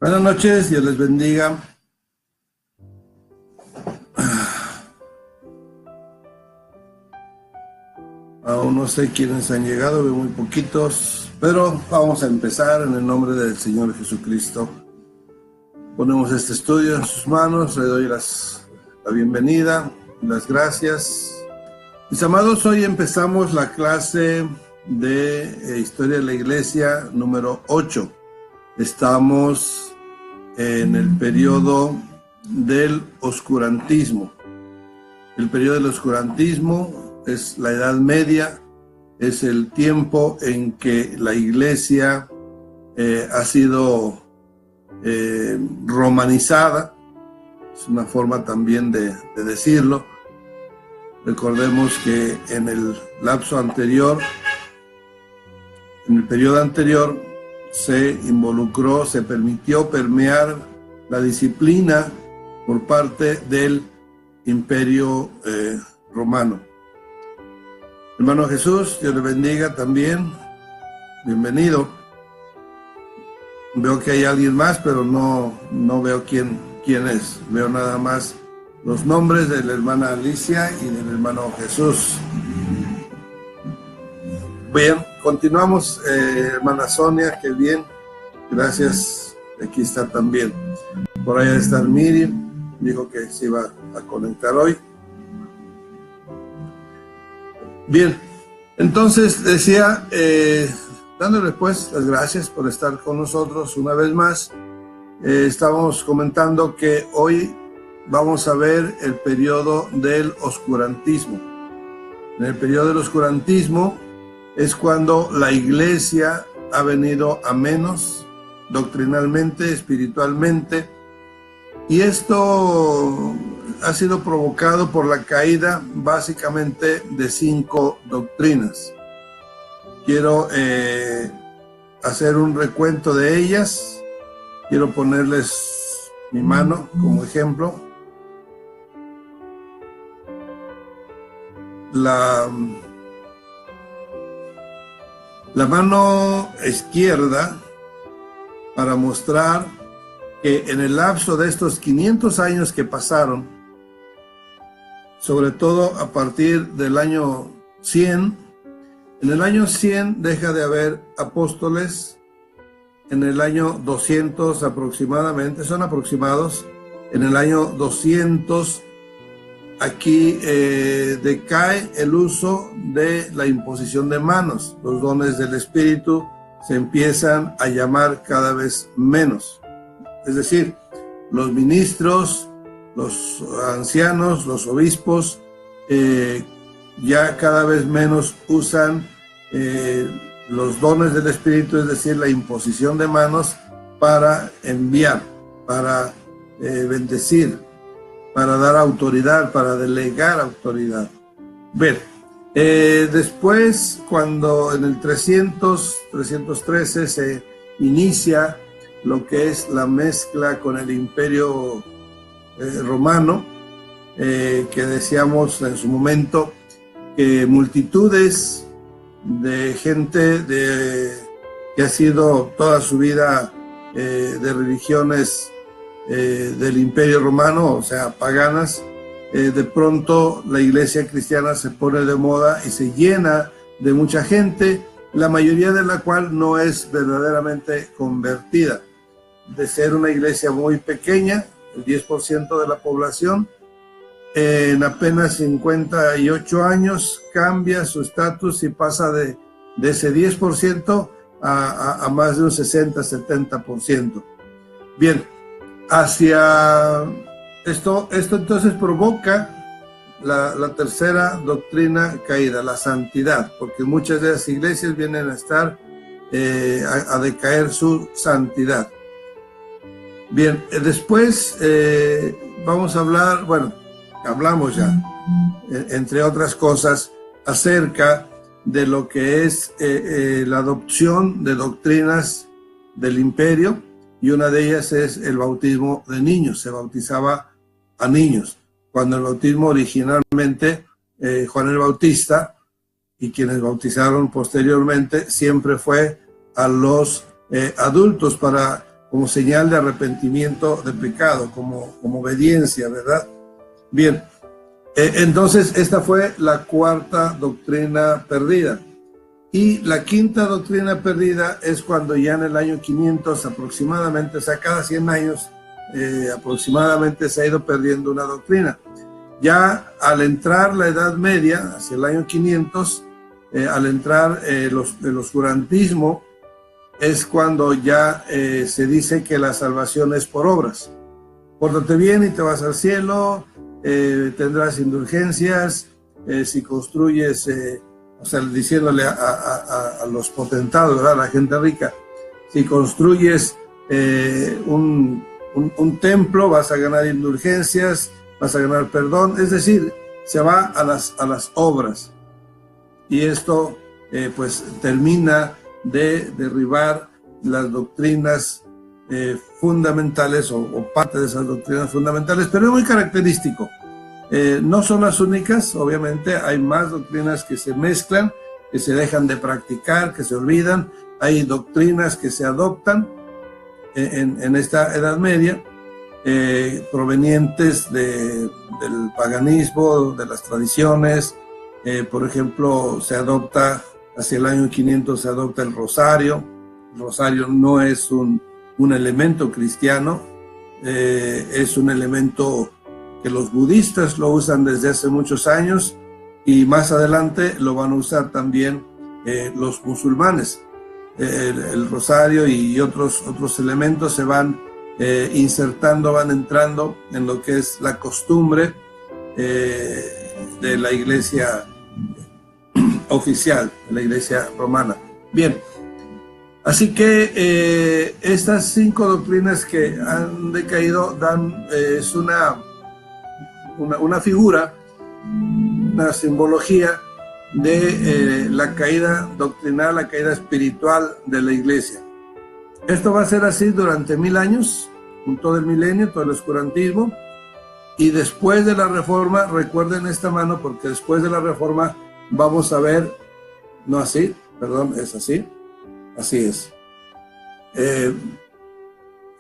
Buenas noches, Dios les bendiga. Aún no sé quiénes han llegado, veo muy poquitos, pero vamos a empezar en el nombre del Señor Jesucristo. Ponemos este estudio en sus manos, le doy la bienvenida, las gracias. Mis amados, hoy empezamos la clase de Historia de la Iglesia número 8. Estamos en el periodo del oscurantismo. El periodo del oscurantismo es la Edad Media, es el tiempo en que la Iglesia ha sido romanizada, es una forma también de decirlo. Recordemos que en el lapso anterior, en el periodo anterior, se involucró, se permitió permear la disciplina por parte del Imperio Romano. Hermano Jesús, Dios le bendiga también. Bienvenido. Veo que hay alguien más, pero no veo quién es. Veo nada más los nombres de la hermana Alicia y del hermano Jesús. Bien, continuamos, hermana Sonia, qué bien. Gracias, aquí está también. Por allá está Miriam, dijo que se iba a conectar hoy. Bien, entonces decía, dándole pues las gracias por estar con nosotros una vez más. Estábamos comentando que hoy vamos a ver el periodo del oscurantismo. En el periodo del oscurantismo es cuando la Iglesia ha venido a menos doctrinalmente, espiritualmente, y esto ha sido provocado por la caída básicamente de 5 doctrinas. Quiero hacer un recuento de ellas. Quiero ponerles mi mano como ejemplo. La mano izquierda, para mostrar que en el lapso de estos 500 años que pasaron, sobre todo a partir del año 100, en el año 100 deja de haber apóstoles, en el año 200 aproximadamente, son aproximados, en el año 200 aquí decae el uso de la imposición de manos. Los dones del Espíritu se empiezan a llamar cada vez menos. Es decir, los ministros, los ancianos, los obispos, ya cada vez menos usan los dones del Espíritu, es decir, la imposición de manos para enviar, para bendecir, para dar autoridad, para delegar autoridad. Ver, después, cuando en el 313 se inicia lo que es la mezcla con el Imperio Romano, que decíamos en su momento que multitudes de gente que ha sido toda su vida de religiones del Imperio Romano, o sea, paganas, de pronto la iglesia cristiana se pone de moda y se llena de mucha gente, la mayoría de la cual no es verdaderamente convertida. De ser una iglesia muy pequeña, el 10% de la población, en apenas 58 años cambia su estatus y pasa de ese 10% a más de un 60-70%. Bien, hacia esto entonces provoca la tercera doctrina caída, la santidad, porque muchas de las iglesias vienen a estar a decaer su santidad. Bien, después vamos a hablar, bueno, hablamos ya, entre otras cosas, acerca de lo que es la adopción de doctrinas del imperio, y una de ellas es el bautismo de niños. Se bautizaba a niños, cuando el bautismo originalmente, Juan el Bautista y quienes bautizaron posteriormente, siempre fue a los adultos para como señal de arrepentimiento de pecado, como obediencia, ¿verdad? Bien, entonces esta fue la cuarta doctrina perdida. Y la quinta doctrina perdida es cuando ya en el año 500 aproximadamente, o sea, cada 100 años aproximadamente se ha ido perdiendo una doctrina. Ya al entrar la Edad Media, hacia el año 500, al entrar el oscurantismo, es cuando ya se dice que la salvación es por obras. Pórtate bien y te vas al cielo, tendrás indulgencias, si construyes... o sea, diciéndole a los potentados, ¿verdad? A la gente rica, si construyes un templo, vas a ganar indulgencias, vas a ganar perdón, es decir, se va a las obras. Y esto, pues, termina de derribar las doctrinas fundamentales o parte de esas doctrinas fundamentales, pero es muy característico. No son las únicas, obviamente hay más doctrinas que se mezclan, que se dejan de practicar, que se olvidan. Hay doctrinas que se adoptan en esta Edad Media, provenientes del paganismo, de las tradiciones. Por ejemplo, se adopta, hacia el año 500 se adopta el rosario. El rosario no es un elemento cristiano, es un elemento que los budistas lo usan desde hace muchos años y más adelante lo van a usar también los musulmanes. El rosario y otros elementos se van insertando, van entrando en lo que es la costumbre de la iglesia oficial, de la iglesia romana. Bien, así que estas 5 doctrinas que han decaído es una figura, una simbología de la caída doctrinal, la caída espiritual de la iglesia. Esto va a ser así durante 1000 años, con todo el milenio, todo el oscurantismo, y después de la Reforma, recuerden esta mano, porque después de la Reforma vamos a ver, no así, perdón, es así es.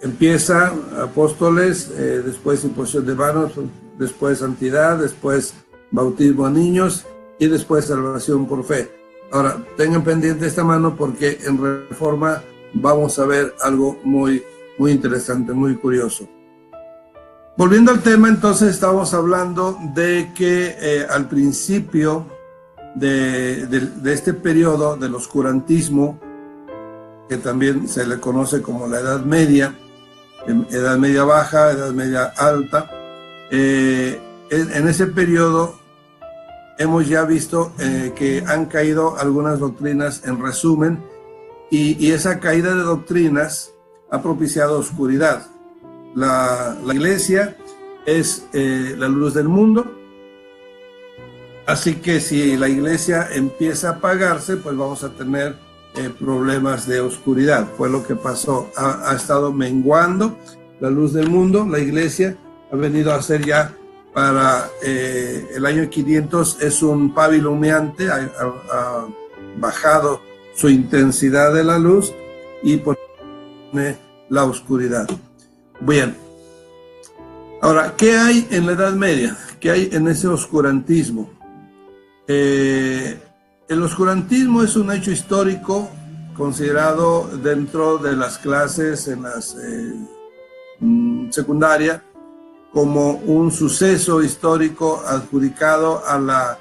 Empieza apóstoles, después imposición de manos, después santidad, después bautismo a niños y después salvación por fe. Ahora, tengan pendiente esta mano porque en Reforma vamos a ver algo muy interesante, muy curioso. Volviendo al tema, entonces estamos hablando de que al principio de este periodo del oscurantismo, que también se le conoce como la Edad Media baja, Edad Media alta, en ese periodo hemos ya visto que han caído algunas doctrinas en resumen, y esa caída de doctrinas ha propiciado oscuridad. La iglesia es la luz del mundo, así que si la iglesia empieza a apagarse, pues vamos a tener problemas de oscuridad. Fue lo que pasó, ha estado menguando la luz del mundo. La iglesia ha venido a ser ya para el año 500 es un pábilo humeante, ha bajado su intensidad de la luz y pone la oscuridad. Bien, ahora, ¿qué hay en la Edad Media? ¿Qué hay en ese oscurantismo? El oscurantismo es un hecho histórico considerado dentro de las clases en las secundaria como un suceso histórico adjudicado a la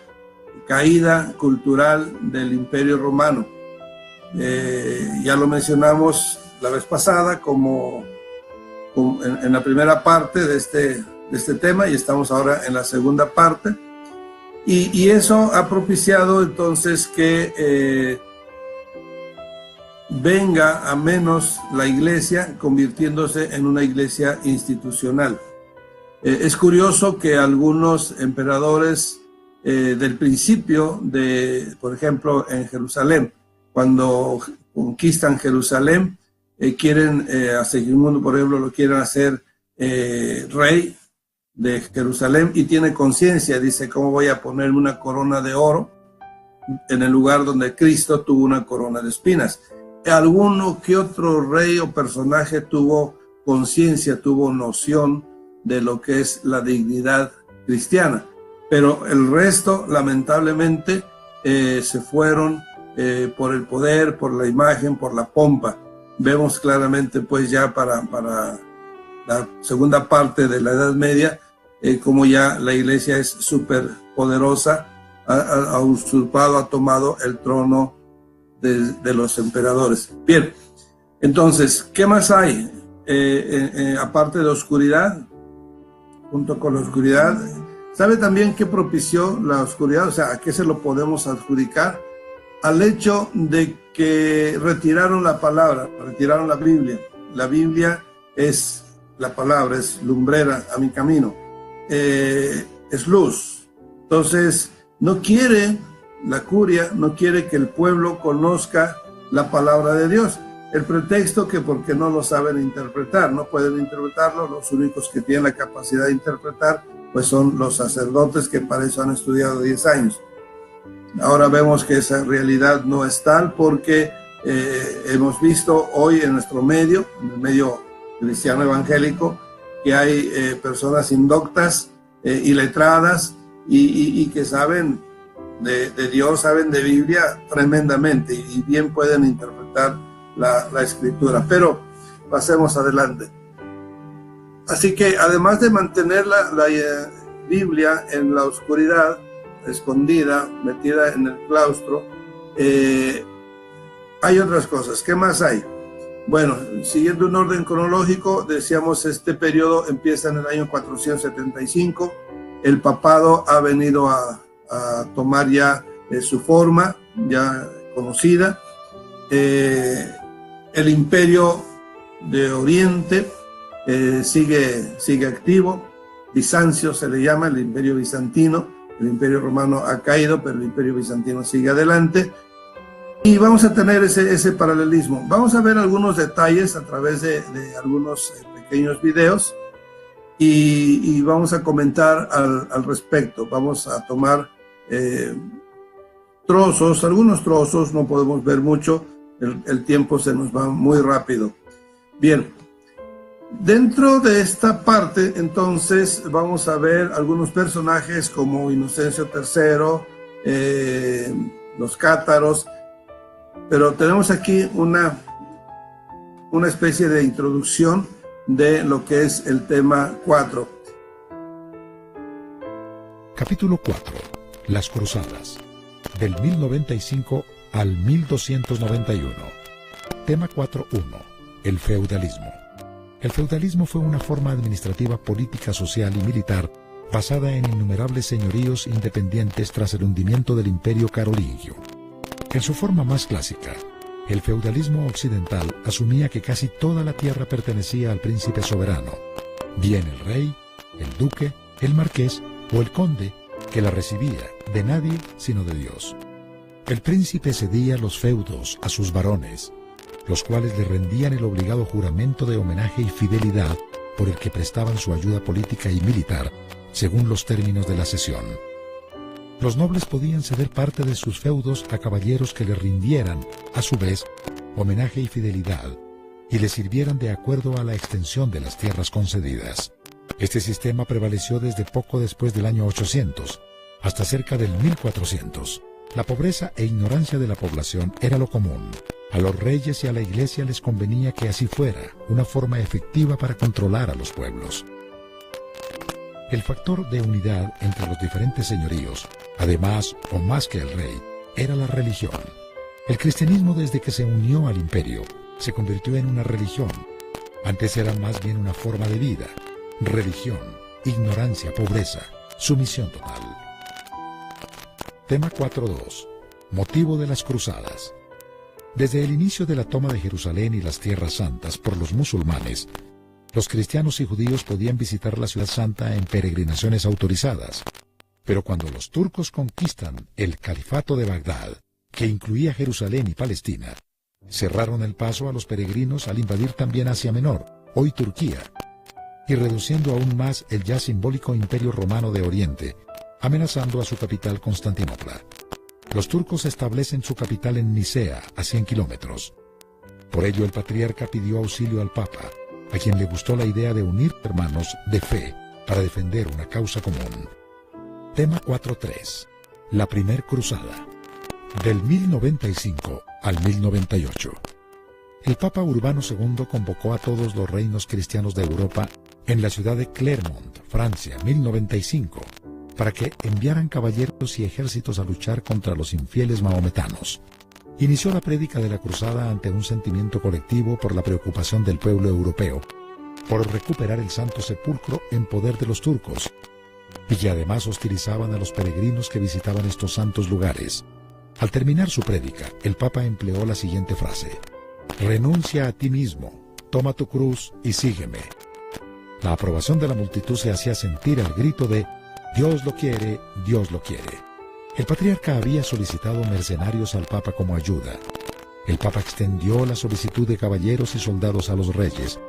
caída cultural del Imperio Romano. Ya lo mencionamos la vez pasada como en la primera parte de este tema, y estamos ahora en la segunda parte, y eso ha propiciado entonces que venga a menos la iglesia, convirtiéndose en una iglesia institucional. Es curioso que algunos emperadores del principio por ejemplo, en Jerusalén, cuando conquistan Jerusalén, quieren a Segismundo, por ejemplo, lo quieren hacer rey de Jerusalén, y tiene conciencia, dice: ¿cómo voy a ponerme una corona de oro en el lugar donde Cristo tuvo una corona de espinas? alguno que otro rey o personaje tuvo conciencia, tuvo noción de lo que es la dignidad cristiana, pero el resto lamentablemente se fueron por el poder, por la imagen, por la pompa. Vemos claramente pues ya para la segunda parte de la Edad Media como ya la iglesia es súper poderosa, ha usurpado, ha tomado el trono de los emperadores. Bien, entonces, ¿qué más hay? Aparte de oscuridad, junto con la oscuridad, ¿sabe también qué propició la oscuridad? O sea, ¿a qué se lo podemos adjudicar? Al hecho de que retiraron la palabra, retiraron la Biblia. La Biblia es la palabra, es lumbrera a mi camino, es luz. Entonces, no quiere la curia, no quiere que el pueblo conozca la palabra de Dios. El pretexto que porque no lo saben interpretar, no pueden interpretarlo, los únicos que tienen la capacidad de interpretar pues son los sacerdotes, que para eso han estudiado 10 años. Ahora vemos que esa realidad no es tal, porque hemos visto hoy en nuestro medio, en el medio cristiano evangélico, que hay personas indoctas y letradas y que saben de Dios, saben de Biblia tremendamente y bien pueden interpretar la escritura. Pero pasemos adelante. Así que además de mantener la Biblia en la oscuridad, escondida, metida en el claustro, hay otras cosas. ¿Qué más hay? Bueno, siguiendo un orden cronológico, decíamos, este periodo empieza en el año 475. El papado ha venido a tomar ya su forma, ya conocida. El imperio de Oriente sigue activo. Bizancio se le llama, el imperio bizantino. El imperio romano ha caído, pero el imperio bizantino sigue adelante. Y vamos a tener ese paralelismo. Vamos a ver algunos detalles a través de algunos pequeños videos y vamos a comentar al respecto. Vamos a tomar algunos trozos, no podemos ver mucho, el tiempo se nos va muy rápido. Bien, dentro de esta parte, entonces, vamos a ver algunos personajes como Inocencio III, los cátaros, pero tenemos aquí una especie de introducción de lo que es el tema 4. Capítulo 4. Las Cruzadas. Del 1095 al 1291. Tema 4.1. El feudalismo. El feudalismo fue una forma administrativa, política, social y militar basada en innumerables señoríos independientes tras el hundimiento del Imperio Carolingio. En su forma más clásica, el feudalismo occidental asumía que casi toda la tierra pertenecía al príncipe soberano, bien el rey, el duque, el marqués o el conde, que la recibía de nadie sino de Dios. El príncipe cedía los feudos a sus varones, los cuales le rendían el obligado juramento de homenaje y fidelidad por el que prestaban su ayuda política y militar, según los términos de la cesión. Los nobles podían ceder parte de sus feudos a caballeros que le rindieran, a su vez, homenaje y fidelidad, y le sirvieran de acuerdo a la extensión de las tierras concedidas. Este sistema prevaleció desde poco después del año 800, hasta cerca del 1400. La pobreza e ignorancia de la población era lo común. A los reyes y a la iglesia les convenía que así fuera, una forma efectiva para controlar a los pueblos. El factor de unidad entre los diferentes señoríos, además o más que el rey, era la religión. El cristianismo, desde que se unió al imperio, se convirtió en una religión. Antes era más bien una forma de vida. Religión, ignorancia, pobreza, sumisión total. Tema 4.2. Motivo de las cruzadas. Desde el inicio de la toma de Jerusalén y las tierras santas por los musulmanes, los cristianos y judíos podían visitar la ciudad santa en peregrinaciones autorizadas. Pero cuando los turcos conquistan el califato de Bagdad, que incluía Jerusalén y Palestina, cerraron el paso a los peregrinos al invadir también Asia Menor, hoy Turquía, y reduciendo aún más el ya simbólico Imperio Romano de Oriente, amenazando a su capital Constantinopla. Los turcos establecen su capital en Nicea, a 100 kilómetros. Por ello el patriarca pidió auxilio al Papa, a quien le gustó la idea de unir hermanos de fe para defender una causa común. Tema 4.3. La Primer Cruzada. Del 1095 al 1098. El Papa Urbano II convocó a todos los reinos cristianos de Europa en la ciudad de Clermont, Francia, 1095, para que enviaran caballeros y ejércitos a luchar contra los infieles mahometanos. Inició la prédica de la cruzada ante un sentimiento colectivo por la preocupación del pueblo europeo por recuperar el Santo Sepulcro en poder de los turcos, y que además hostilizaban a los peregrinos que visitaban estos santos lugares. Al terminar su prédica, el Papa empleó la siguiente frase: renuncia a ti mismo, toma tu cruz y sígueme. La aprobación de la multitud se hacía sentir al grito de Dios lo quiere, Dios lo quiere. El patriarca había solicitado mercenarios al Papa como ayuda. El Papa extendió la solicitud de caballeros y soldados a los reyes,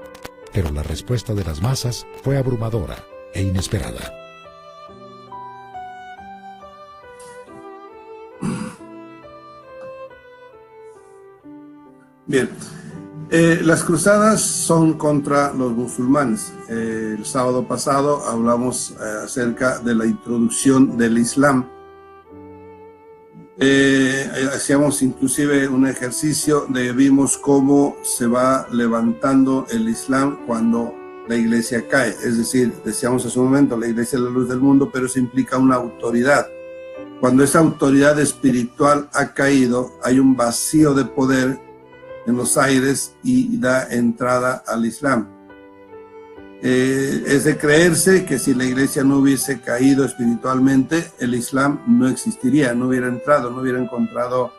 pero la respuesta de las masas fue abrumadora e inesperada. Bien, las cruzadas son contra los musulmanes. El sábado pasado hablamos acerca de la introducción del Islam. Hacíamos inclusive un ejercicio de vimos cómo se va levantando el Islam cuando la iglesia cae. Es decir, decíamos hace un momento, la iglesia es la luz del mundo, pero eso implica una autoridad. Cuando esa autoridad espiritual ha caído, hay un vacío de poder en los aires y da entrada al Islam. Es de creerse que si la iglesia no hubiese caído espiritualmente, el Islam no existiría, no hubiera entrado, no hubiera encontrado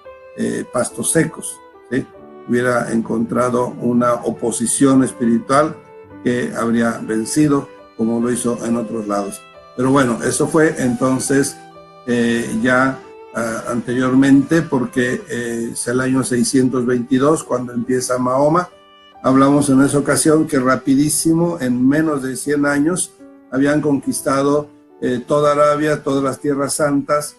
pastos secos, ¿sí? Hubiera encontrado una oposición espiritual que habría vencido, como lo hizo en otros lados. Pero bueno, eso fue entonces ya anteriormente, porque es el año 622 cuando empieza Mahoma. Hablamos en esa ocasión que rapidísimo, en menos de 100 años, habían conquistado toda Arabia, todas las tierras santas,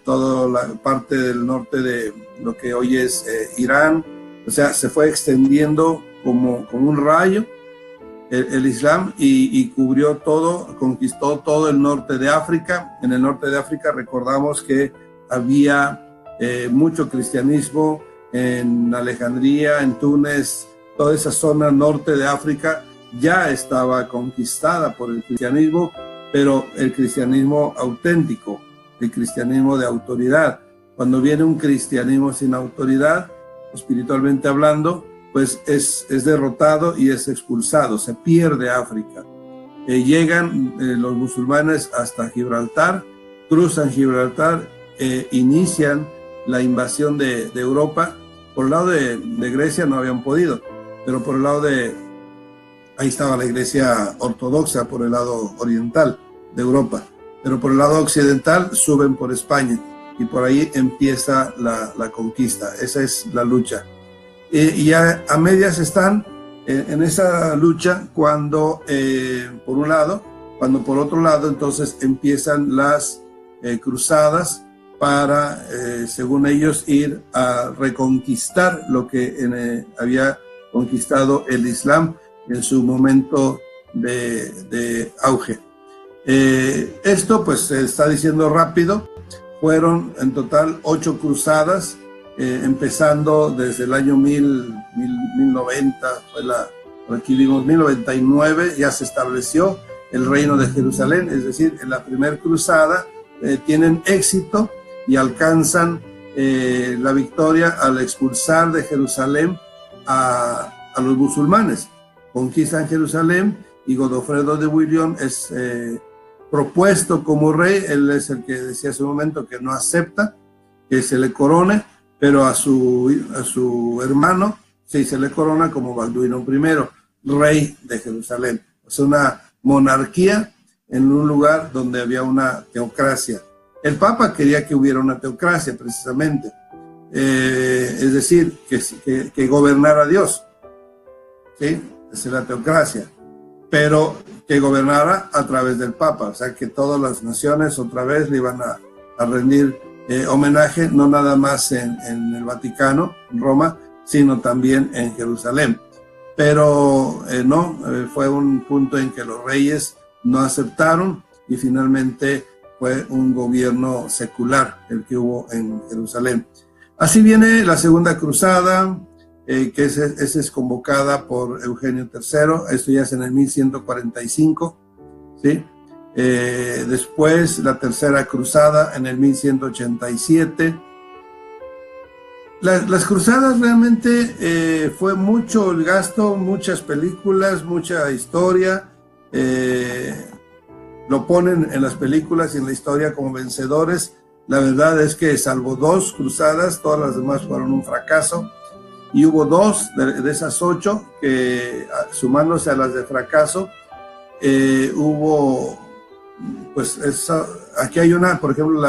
toda la parte del norte de lo que hoy es Irán. O sea, se fue extendiendo como un rayo el Islam y cubrió todo, conquistó todo el norte de África. En el norte de África recordamos que había mucho cristianismo en Alejandría, en Túnez. Toda esa zona norte de África ya estaba conquistada por el cristianismo, pero el cristianismo auténtico, el cristianismo de autoridad. Cuando viene un cristianismo sin autoridad, espiritualmente hablando, pues es derrotado y es expulsado, se pierde África. Llegan los musulmanes hasta Gibraltar, cruzan Gibraltar, inician la invasión de Europa. Por el lado de Grecia no habían podido, pero por el lado ahí estaba la iglesia ortodoxa, por el lado oriental de Europa, pero por el lado occidental suben por España y por ahí empieza la conquista. Esa es la lucha. Y ya a medias están en esa lucha cuando, por un lado, cuando por otro lado entonces empiezan las cruzadas para, según ellos, ir a reconquistar lo que había conquistado el Islam en su momento de auge. Esto pues se está diciendo rápido. Fueron en total 8 cruzadas, empezando desde el año 1090, por aquí vimos 1099, ya se estableció el reino de Jerusalén. Es decir, en la primera cruzada tienen éxito y alcanzan la victoria al expulsar de Jerusalén a los musulmanes. Conquistan Jerusalén y Godofredo de Bouillon es propuesto como rey. Él es el que decía hace un momento que no acepta que se le corone, pero a su hermano sí se le corona como Balduino I, rey de Jerusalén. Es una monarquía en un lugar donde había una teocracia. El Papa quería que hubiera una teocracia precisamente, es decir, que gobernara Dios, ¿sí? Esa es la teocracia, pero que gobernara a través del Papa, o sea, que todas las naciones otra vez le iban a rendir homenaje, no nada más en el Vaticano, en Roma, sino también en Jerusalén. Pero fue un punto en que los reyes no aceptaron y finalmente fue un gobierno secular el que hubo en Jerusalén. Así viene la Segunda Cruzada, que esa es convocada por Eugenio III, esto ya es en el 1145, ¿sí? Después la Tercera Cruzada en el 1187. Las cruzadas realmente fue mucho el gasto, muchas películas, mucha historia. Lo ponen en las películas y en la historia como vencedores. La verdad es que salvo 2 cruzadas, todas las demás fueron un fracaso. Y hubo 2 de esas 8 que, sumándose a las de fracaso, hubo, pues, aquí hay una, por ejemplo,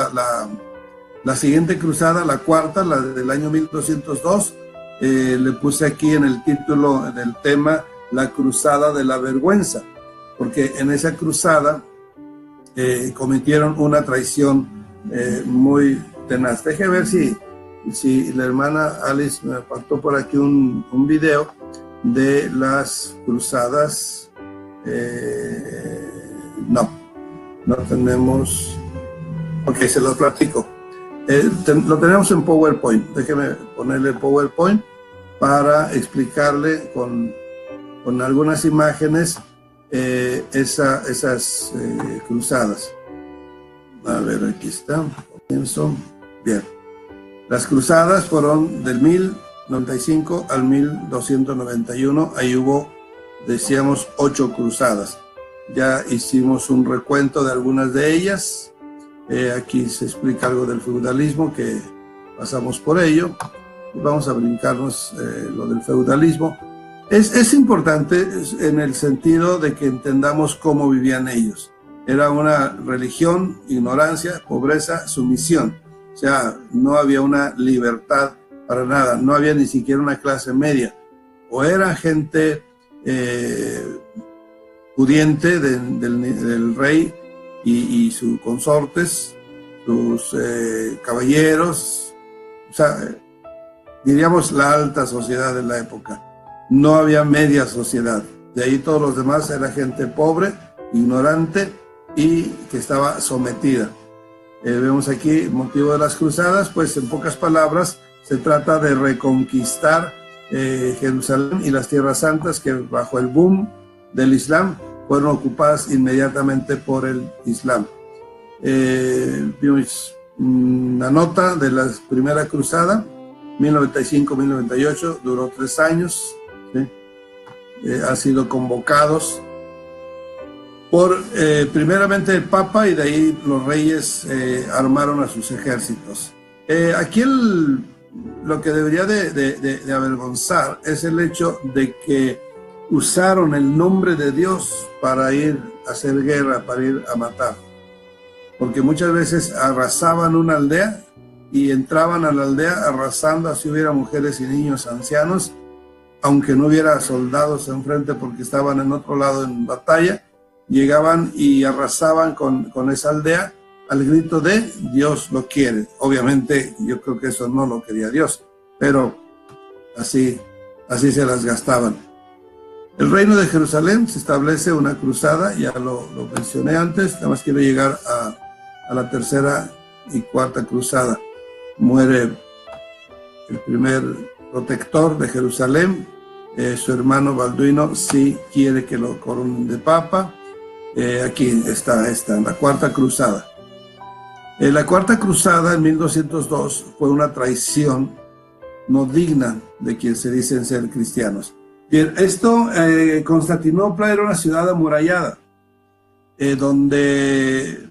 la siguiente cruzada, la cuarta, la del año 1202, le puse aquí en el título del tema, la cruzada de la vergüenza, porque en esa cruzada cometieron una traición muy tenaz. Deje ver si la hermana Alice me apartó por aquí un video de las cruzadas. No tenemos. Ok, se los platico. Lo tenemos en PowerPoint. Déjeme ponerle PowerPoint para explicarle con algunas imágenes esas cruzadas. A ver, aquí está. Comienzo. Bien. Las cruzadas fueron del 1095 al 1291. Ahí hubo, decíamos, 8 cruzadas. Ya hicimos un recuento de algunas de ellas. Aquí se explica algo del feudalismo, que pasamos por ello. Vamos a brincarnos lo del feudalismo. Es importante en el sentido de que entendamos cómo vivían ellos. Era una religión, ignorancia, pobreza, sumisión. O sea, no había una libertad para nada. No había ni siquiera una clase media. O era gente pudiente del rey y sus consortes, sus caballeros, o sea, diríamos la alta sociedad de la época. No había media sociedad. De ahí todos los demás era gente pobre, ignorante y que estaba sometida. Vemos aquí el motivo de las cruzadas, pues en pocas palabras se trata de reconquistar Jerusalén y las tierras santas que bajo el boom del Islam fueron ocupadas inmediatamente por el Islam. Vimos una nota de la primera cruzada, 1095-1098, duró 3 años, ¿sí? Han sido convocados por primeramente el Papa y de ahí los reyes armaron a sus ejércitos. Aquí lo que debería de avergonzar es el hecho de que usaron el nombre de Dios para ir a hacer guerra, para ir a matar. Porque muchas veces arrasaban una aldea y entraban a la aldea arrasando, así hubiera mujeres y niños ancianos, aunque no hubiera soldados enfrente porque estaban en otro lado en batalla, llegaban y arrasaban con esa aldea al grito de Dios lo quiere. Obviamente yo creo que eso no lo quería Dios, pero así se las gastaban. El reino de Jerusalén se establece una cruzada, ya lo mencioné antes, nada más quiero llegar a la tercera y cuarta cruzada. Muere el primer protector de Jerusalén, su hermano Balduino sí quiere que lo coronen de papa. Aquí está la cuarta cruzada. La cuarta cruzada en 1202 fue una traición no digna de quien se dicen ser cristianos. Bien, Constantinopla era una ciudad amurallada, donde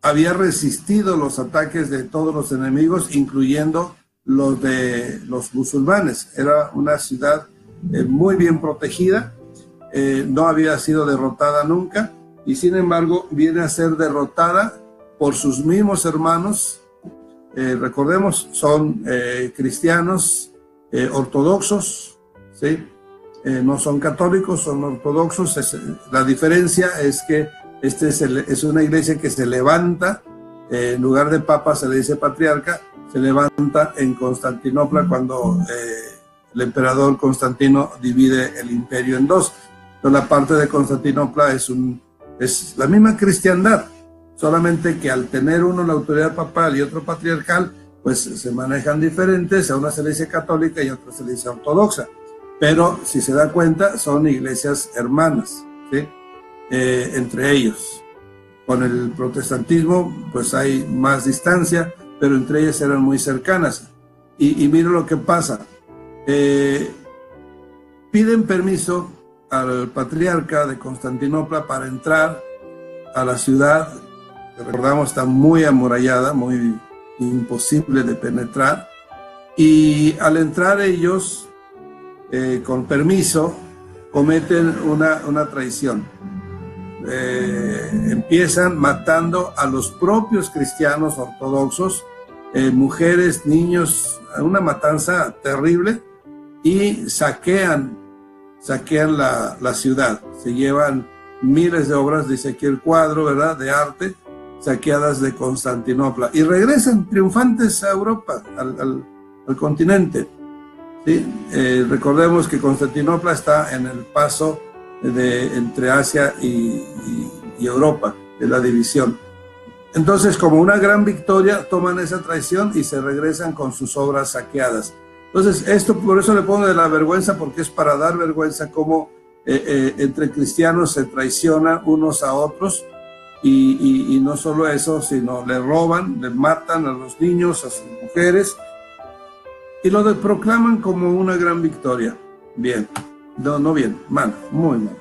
había resistido los ataques de todos los enemigos, incluyendo los de los musulmanes. Era una ciudad muy bien protegida, no había sido derrotada nunca, y sin embargo viene a ser derrotada por sus mismos hermanos. Recordemos, son cristianos ortodoxos, ¿sí? No son católicos, son ortodoxos. La diferencia es que es una iglesia que se levanta, en lugar de papa se le dice patriarca, se levanta en Constantinopla cuando el emperador Constantino divide el imperio en dos. Entonces la parte de Constantinopla es la misma cristiandad, solamente que al tener uno la autoridad papal y otro patriarcal, pues se manejan diferentes, a una se le dice católica y a otra se le dice ortodoxa. Pero si se da cuenta, son iglesias hermanas, ¿sí? Entre ellos. Con el protestantismo, pues hay más distancia, pero entre ellas eran muy cercanas. Y mira lo que pasa. Piden permiso al patriarca de Constantinopla para entrar a la ciudad, que recordamos está muy amurallada, muy imposible de penetrar, y al entrar ellos, con permiso, cometen una traición. Empiezan matando a los propios cristianos ortodoxos, mujeres, niños, una matanza terrible, y saquean la ciudad. Se llevan miles de obras, dice aquí el cuadro, ¿verdad?, de arte, saqueadas de Constantinopla, y regresan triunfantes a Europa, al continente. ¿Sí? Recordemos que Constantinopla está en el paso entre Asia y Europa, de la división. Entonces, como una gran victoria, toman esa traición y se regresan con sus obras saqueadas. Entonces, esto por eso le pongo de la vergüenza, porque es para dar vergüenza cómo entre cristianos se traicionan unos a otros, y no solo eso, sino le roban, le matan a los niños, a sus mujeres, y lo proclaman como una gran victoria. Bien, no bien, mal, muy mal.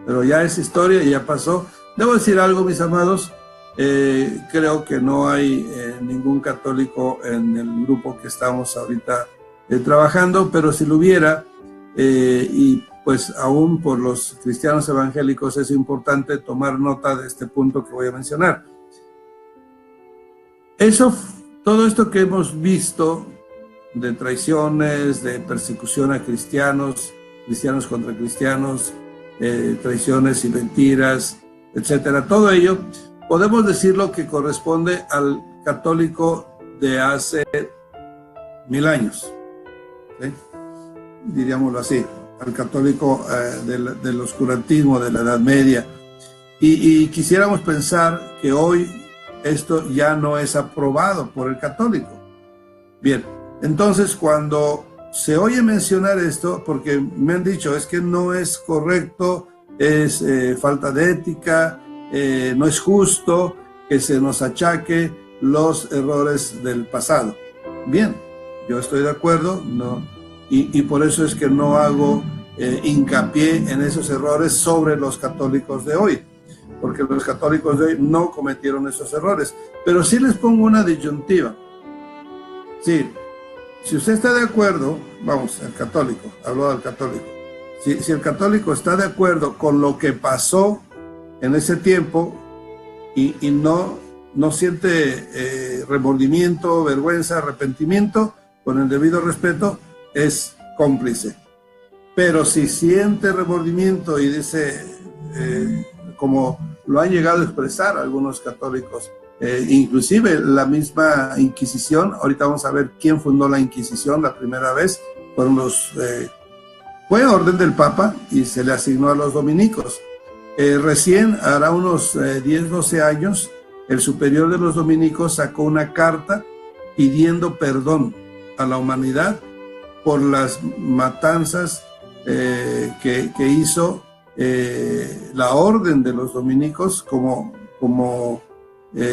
Pero ya es historia y ya pasó. Debo decir algo, mis amados, creo que no hay ningún católico en el grupo que estamos ahorita trabajando, pero si lo hubiera, y pues aún por los cristianos evangélicos es importante tomar nota de este punto que voy a mencionar. Todo esto que hemos visto de traiciones, de persecución a cristianos, cristianos contra cristianos, traiciones y mentiras, etcétera, todo ello podemos decirlo que corresponde al católico de hace 1000 años, ¿sí? Diríamoslo así, al católico del oscurantismo, de la Edad Media, y quisiéramos pensar que hoy esto ya no es aprobado por el católico. Bien, entonces cuando se oye mencionar esto, porque me han dicho es que no es correcto, es falta de ética, no es justo que se nos achaque los errores del pasado. Bien, yo estoy de acuerdo, no, y por eso es que no hago hincapié en esos errores sobre los católicos de hoy, porque los católicos de hoy no cometieron esos errores, pero sí les pongo una disyuntiva. Sí, si usted está de acuerdo, vamos, el católico, hablo del católico, si el católico está de acuerdo con lo que pasó en ese tiempo y no siente remordimiento, vergüenza, arrepentimiento, con el debido respeto, es cómplice. Pero si siente remordimiento y dice, como lo han llegado a expresar algunos católicos, inclusive la misma Inquisición, ahorita vamos a ver quién fundó la Inquisición la primera vez, fue orden del Papa y se le asignó a los dominicos. Recién, hará unos 10, 12 años, el superior de los dominicos sacó una carta pidiendo perdón a la humanidad por las matanzas que hizo la orden de los dominicos como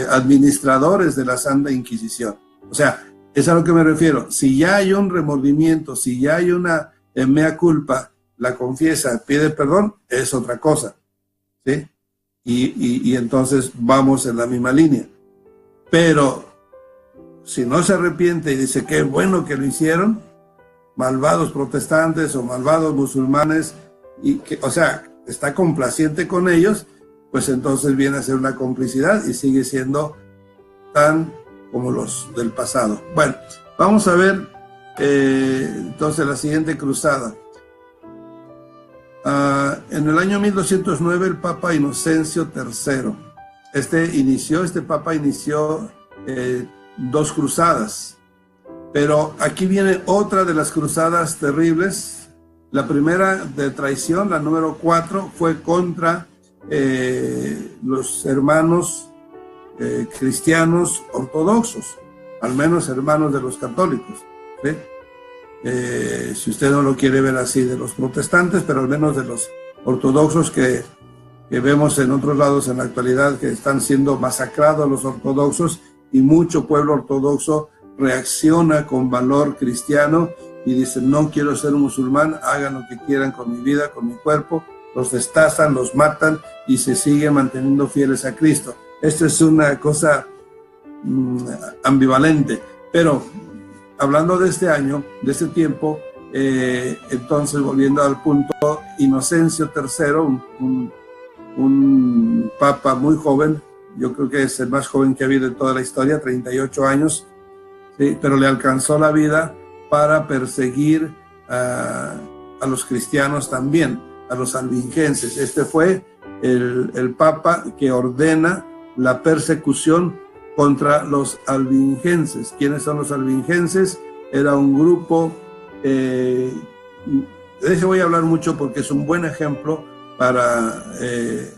administradores de la Santa Inquisición. O sea, es a lo que me refiero. Si ya hay un remordimiento, si ya hay una mea culpa, la confiesa, pide perdón, es otra cosa, ¿sí? Y entonces vamos en la misma línea. Pero si no se arrepiente y dice qué bueno que lo hicieron, malvados protestantes o malvados musulmanes, o sea, está complaciente con ellos, pues entonces viene a ser una complicidad y sigue siendo tan como los del pasado. Bueno, vamos a ver entonces la siguiente cruzada. En el año 1209 el Papa Inocencio III, este Papa inició 2 cruzadas. Pero aquí viene otra de las cruzadas terribles. La primera de traición, la número 4, fue contra los hermanos cristianos ortodoxos, al menos hermanos de los católicos, ¿sí? Si usted no lo quiere ver así, de los protestantes, pero al menos de los ortodoxos que vemos en otros lados en la actualidad, que están siendo masacrados los ortodoxos, y mucho pueblo ortodoxo reacciona con valor cristiano y dice: no quiero ser un musulmán, hagan lo que quieran con mi vida, con mi cuerpo. Los destazan, los matan y se siguen manteniendo fieles a Cristo. Esto es una cosa ambivalente, pero hablando de este año, de este tiempo, entonces volviendo al punto, Inocencio III, un papa muy joven, yo creo que es el más joven que ha habido en toda la historia, 38 años, ¿sí? Pero le alcanzó la vida para perseguir a los cristianos también, a los albigenses. Este fue el papa que ordena la persecución contra los albigenses. ¿Quiénes son los albigenses? Era un grupo, de ese voy a hablar mucho porque es un buen ejemplo para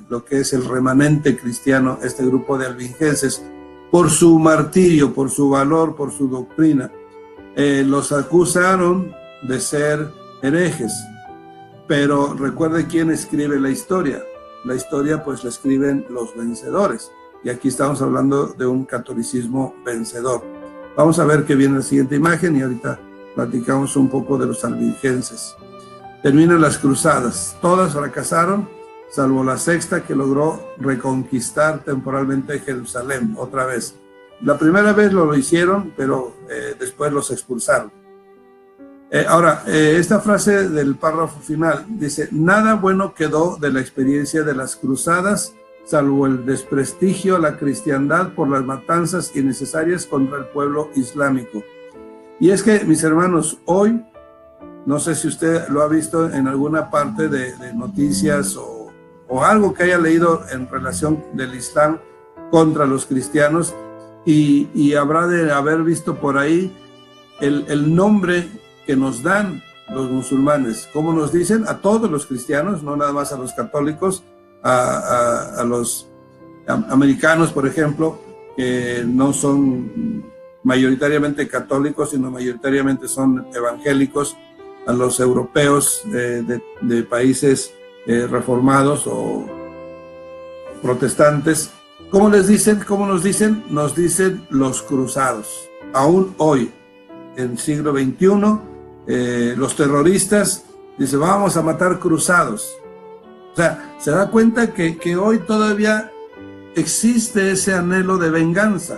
lo que es el remanente cristiano, este grupo de albigenses, por su martirio, por su valor, por su doctrina. Los acusaron de ser herejes, pero recuerde quién escribe la historia. La historia pues la escriben los vencedores, y aquí estamos hablando de un catolicismo vencedor. Vamos a ver qué viene la siguiente imagen y ahorita platicamos un poco de los albigenses. Terminan las cruzadas, todas fracasaron, salvo la sexta, que logró reconquistar temporalmente Jerusalén otra vez. La primera vez lo hicieron, pero después los expulsaron. Ahora, esta frase del párrafo final dice: nada bueno quedó de la experiencia de las cruzadas, salvo el desprestigio a la cristiandad por las matanzas innecesarias contra el pueblo islámico. Y es que, mis hermanos, hoy, no sé si usted lo ha visto en alguna parte de noticias o algo que haya leído en relación del Islam contra los cristianos, y habrá de haber visto por ahí el nombre que nos dan los musulmanes. ¿Cómo nos dicen? A todos los cristianos, no nada más a los católicos, a los americanos, por ejemplo, que no son mayoritariamente católicos, sino mayoritariamente son evangélicos, a los europeos de países reformados o protestantes. ¿Cómo les dicen? ¿Cómo nos dicen? Nos dicen los cruzados. Aún hoy, en el siglo XXI, los terroristas dicen: vamos a matar cruzados. O sea, se da cuenta que hoy todavía existe ese anhelo de venganza,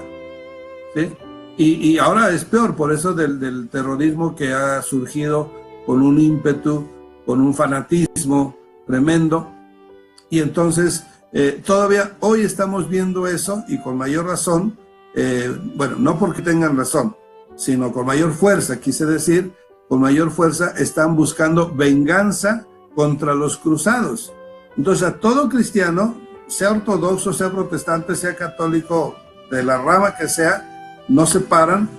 ¿sí? Y ahora es peor, por eso del terrorismo que ha surgido con un ímpetu, con un fanatismo tremendo. Y entonces todavía hoy estamos viendo eso, y con mayor razón, bueno, no porque tengan razón, sino con mayor fuerza, quise decir, con mayor fuerza están buscando venganza contra los cruzados. Entonces, a todo cristiano, sea ortodoxo, sea protestante, sea católico, de la rama que sea, no se paran,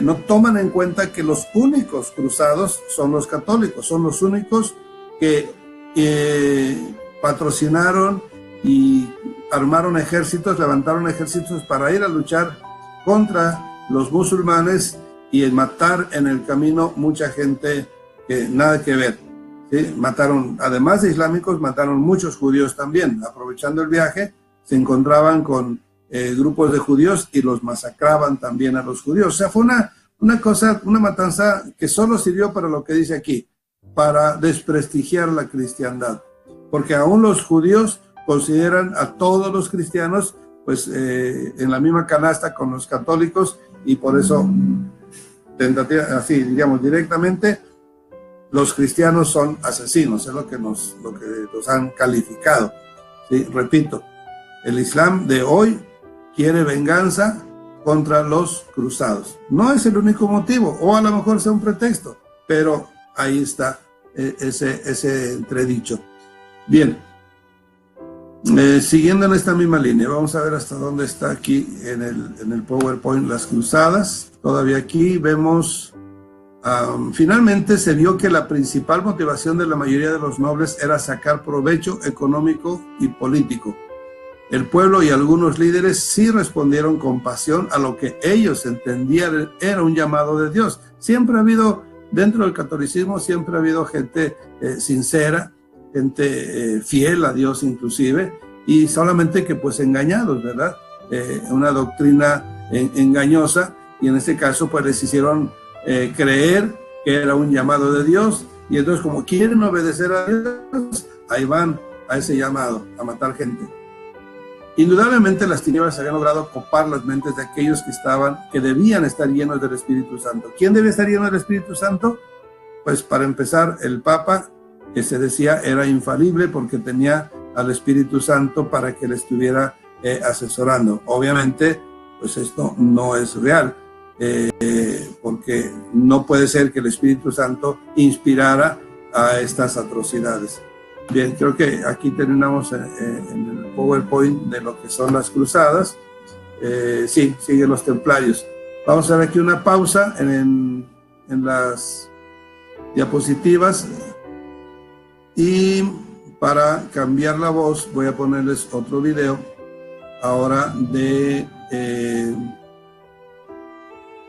no toman en cuenta que los únicos cruzados son los católicos, son los únicos que patrocinaron y armaron ejércitos, levantaron ejércitos para ir a luchar contra los musulmanes y matar en el camino mucha gente que nada que ver, ¿sí? Mataron, además de islámicos, mataron muchos judíos también. Aprovechando el viaje, se encontraban con grupos de judíos y los masacraban también a los judíos. O sea, fue una cosa, una matanza que solo sirvió para lo que dice aquí, para desprestigiar la cristiandad. Porque aún los judíos consideran a todos los cristianos pues en la misma canasta con los católicos, y por eso, así digamos directamente, los cristianos son asesinos, es lo que nos han calificado, ¿sí? Repito, el Islam de hoy quiere venganza contra los cruzados. No es el único motivo, o a lo mejor sea un pretexto, pero ahí está ese entredicho. Bien, Siguiendo en esta misma línea, vamos a ver hasta dónde está aquí en el PowerPoint las cruzadas. Todavía aquí vemos, finalmente se vio que la principal motivación de la mayoría de los nobles era sacar provecho económico y político. El pueblo y algunos líderes sí respondieron con pasión a lo que ellos entendían era un llamado de Dios. Siempre ha habido, dentro del catolicismo, siempre ha habido gente sincera, gente fiel a Dios inclusive, y solamente que pues engañados, ¿verdad? Una doctrina engañosa, y en este caso pues les hicieron creer que era un llamado de Dios, y entonces como quieren obedecer a Dios, ahí van a ese llamado, a matar gente. Indudablemente las tinieblas habían logrado copar las mentes de aquellos que debían estar llenos del Espíritu Santo. ¿Quién debe estar lleno del Espíritu Santo? Pues para empezar, el Papa, que se decía era infalible porque tenía al Espíritu Santo para que le estuviera asesorando. Obviamente, pues esto no es real, porque no puede ser que el Espíritu Santo inspirara a estas atrocidades. Bien, creo que aquí terminamos en el PowerPoint de lo que son las cruzadas. Sí, siguen los templarios. Vamos a hacer aquí una pausa en las diapositivas, y para cambiar la voz voy a ponerles otro video ahora de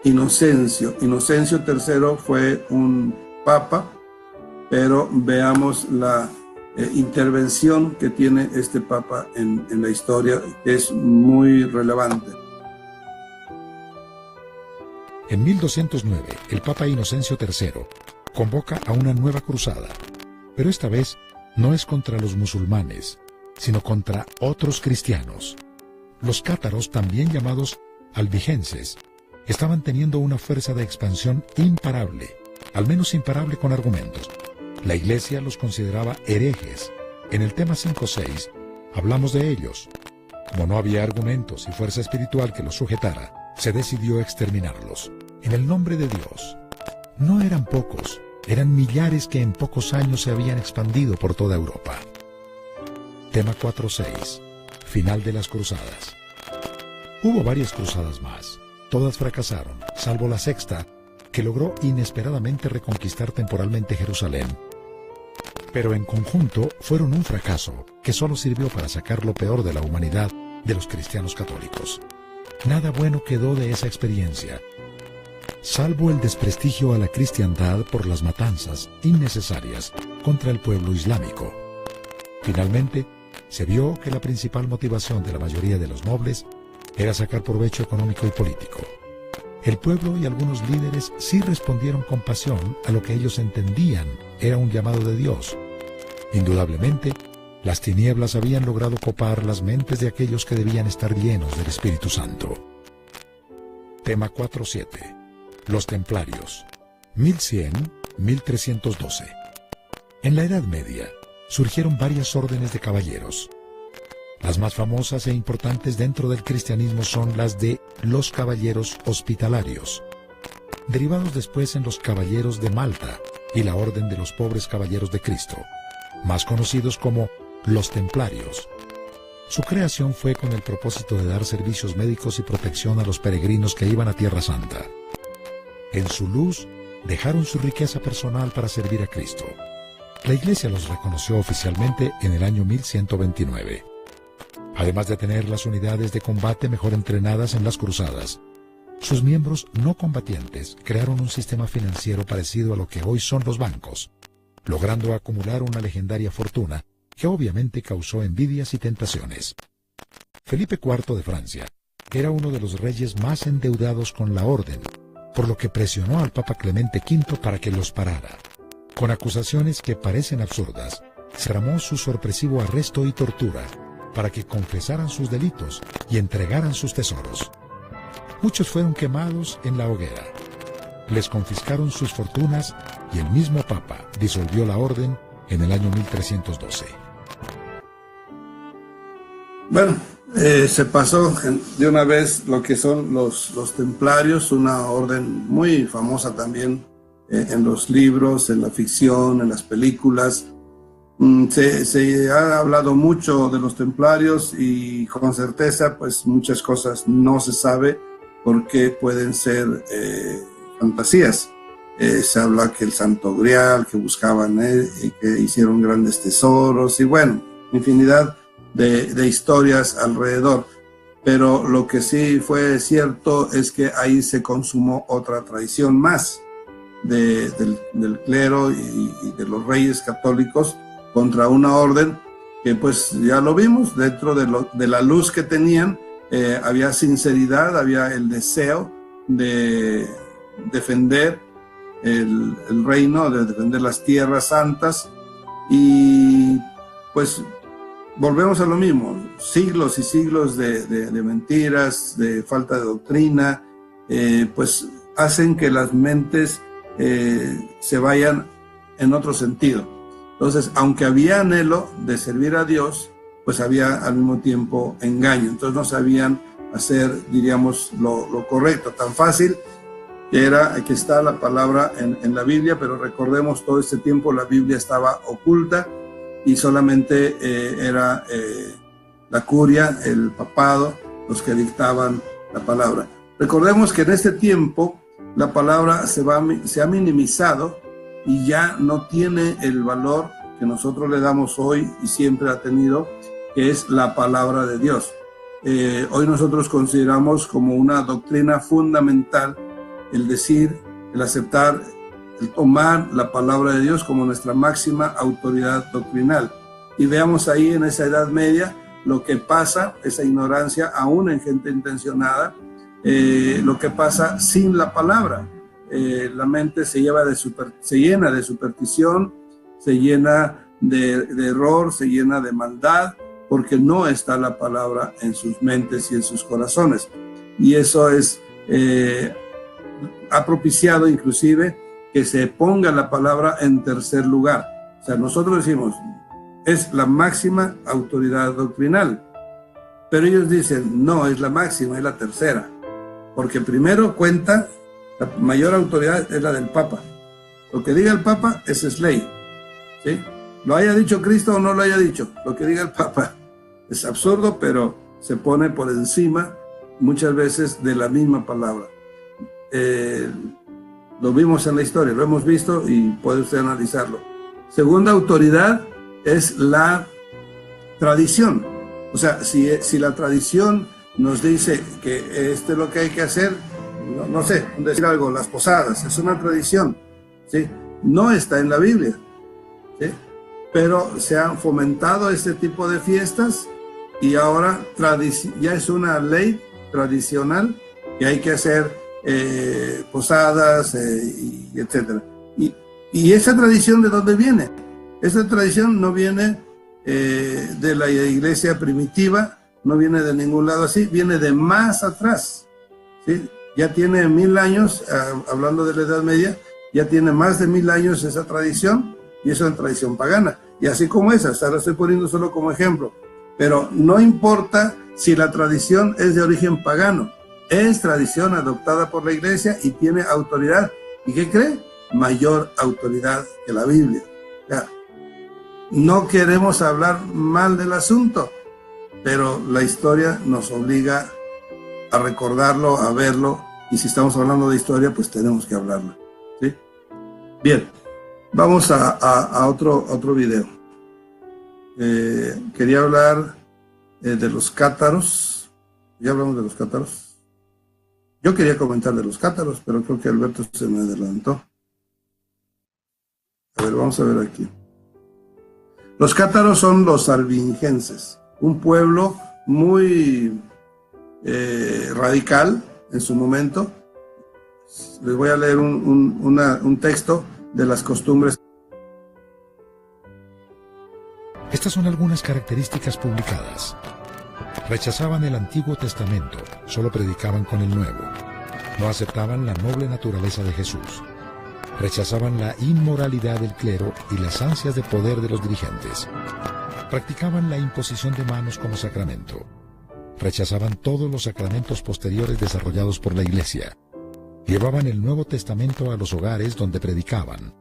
Inocencio. Inocencio III fue un papa, pero veamos la intervención que tiene este papa en la historia, que es muy relevante. En 1209, el Papa Inocencio III convoca a una nueva cruzada, pero esta vez no es contra los musulmanes, sino contra otros cristianos. Los cátaros, también llamados albigenses, estaban teniendo una fuerza de expansión imparable, al menos imparable con argumentos. La Iglesia los consideraba herejes. En el tema 5.6 hablamos de ellos. Como no había argumentos y fuerza espiritual que los sujetara, se decidió exterminarlos. En el nombre de Dios. No eran pocos, eran millares que en pocos años se habían expandido por toda Europa. Tema 4.6. Final de las cruzadas. Hubo varias cruzadas más. Todas fracasaron, salvo la sexta, que logró inesperadamente reconquistar temporalmente Jerusalén. Pero en conjunto fueron un fracaso que solo sirvió para sacar lo peor de la humanidad de los cristianos católicos. Nada bueno quedó de esa experiencia, salvo el desprestigio a la cristiandad por las matanzas innecesarias contra el pueblo islámico. Finalmente, se vio que la principal motivación de la mayoría de los nobles era sacar provecho económico y político. El pueblo y algunos líderes sí respondieron con pasión a lo que ellos entendían era un llamado de Dios. Indudablemente, las tinieblas habían logrado copar las mentes de aquellos que debían estar llenos del Espíritu Santo. Tema 4.7. Los Templarios, 1100-1312. En la Edad Media, surgieron varias órdenes de caballeros. Las más famosas e importantes dentro del cristianismo son las de los Caballeros Hospitalarios, derivados después en los Caballeros de Malta y la Orden de los Pobres Caballeros de Cristo, más conocidos como los Templarios. Su creación fue con el propósito de dar servicios médicos y protección a los peregrinos que iban a Tierra Santa. En su luz, dejaron su riqueza personal para servir a Cristo. La Iglesia los reconoció oficialmente en el año 1129. Además de tener las unidades de combate mejor entrenadas en las cruzadas, sus miembros no combatientes crearon un sistema financiero parecido a lo que hoy son los bancos, logrando acumular una legendaria fortuna que obviamente causó envidias y tentaciones. Felipe IV de Francia era uno de los reyes más endeudados con la orden, por lo que presionó al Papa Clemente V para que los parara. Con acusaciones que parecen absurdas, se tramó su sorpresivo arresto y tortura para que confesaran sus delitos y entregaran sus tesoros. Muchos fueron quemados en la hoguera. Les confiscaron sus fortunas y el mismo Papa disolvió la orden en el año 1312. Bueno, se pasó de una vez lo que son los templarios, una orden muy famosa también en los libros, en la ficción, en las películas. Se ha hablado mucho de los templarios y con certeza pues muchas cosas no se sabe porque pueden ser fantasías. Se habla que el Santo Grial, que buscaban, que hicieron grandes tesoros y bueno, infinidad de historias alrededor. Pero lo que sí fue cierto es que ahí se consumó otra traición más del clero y de los reyes católicos contra una orden que pues ya lo vimos, dentro de la luz que tenían, había sinceridad, había el deseo de defender el reino, de defender las tierras santas, y pues volvemos a lo mismo, siglos y siglos de mentiras, de falta de doctrina, pues hacen que las mentes se vayan en otro sentido. Entonces, aunque había anhelo de servir a Dios, pues había al mismo tiempo engaño. Entonces no sabían hacer, diríamos, lo correcto. Tan fácil que era que está la palabra en la Biblia, pero recordemos, todo este tiempo la Biblia estaba oculta y solamente era la curia, el papado, los que dictaban la palabra. Recordemos que en este tiempo la palabra se ha minimizado y ya no tiene el valor que nosotros le damos hoy y siempre ha tenido, que es la palabra de Dios. Hoy nosotros consideramos como una doctrina fundamental el decir, el aceptar, el tomar la palabra de Dios como nuestra máxima autoridad doctrinal. Y veamos ahí en esa Edad Media lo que pasa, esa ignorancia aún en gente intencionada, lo que pasa sin la palabra. La mente se llena de superstición, se llena de error, se llena de maldad, porque no está la palabra en sus mentes y en sus corazones. Y eso ha propiciado inclusive que se ponga la palabra en tercer lugar. O sea, nosotros decimos, es la máxima autoridad doctrinal, pero ellos dicen, no, es la máxima, es la tercera, porque primero cuenta, la mayor autoridad es la del Papa. Lo que diga el Papa, esa es ley, ¿sí? Lo haya dicho Cristo o no lo haya dicho, lo que diga el Papa. Es absurdo, pero se pone por encima muchas veces de la misma palabra. Lo vimos en la historia, lo hemos visto y puede usted analizarlo. Segunda autoridad es la tradición. O sea, si la tradición nos dice que esto es lo que hay que hacer, no sé, decir algo, las posadas, es una tradición, ¿sí? No está en la Biblia, ¿sí? Pero se han fomentado este tipo de fiestas y ahora ya es una ley tradicional que hay que hacer posadas, y etcétera. Y esa tradición, ¿de dónde viene? Esa tradición no viene de la iglesia primitiva, no viene de ningún lado así, viene de más atrás, ¿sí? Ya tiene 1000 años, hablando de la Edad Media, ya tiene más de 1000 años esa tradición, y es una tradición pagana. Y así como esa, hasta la estoy poniendo solo como ejemplo. Pero no importa si la tradición es de origen pagano, es tradición adoptada por la iglesia y tiene autoridad. ¿Y qué cree? Mayor autoridad que la Biblia. Ya. No queremos hablar mal del asunto, pero la historia nos obliga a recordarlo, a verlo, y si estamos hablando de historia, pues tenemos que hablarla, ¿sí? Bien, vamos a otro video. Quería hablar de los cátaros. ¿Ya hablamos de los cátaros? Yo quería comentar de los cátaros, pero creo que Alberto se me adelantó. A ver, vamos a ver aquí. Los cátaros son los arbingenses, un pueblo muy radical en su momento. Les voy a leer un texto de las costumbres. Estas son algunas características publicadas. Rechazaban el Antiguo Testamento, solo predicaban con el Nuevo. No aceptaban la noble naturaleza de Jesús. Rechazaban la inmoralidad del clero y las ansias de poder de los dirigentes. Practicaban la imposición de manos como sacramento. Rechazaban todos los sacramentos posteriores desarrollados por la Iglesia. Llevaban el Nuevo Testamento a los hogares donde predicaban.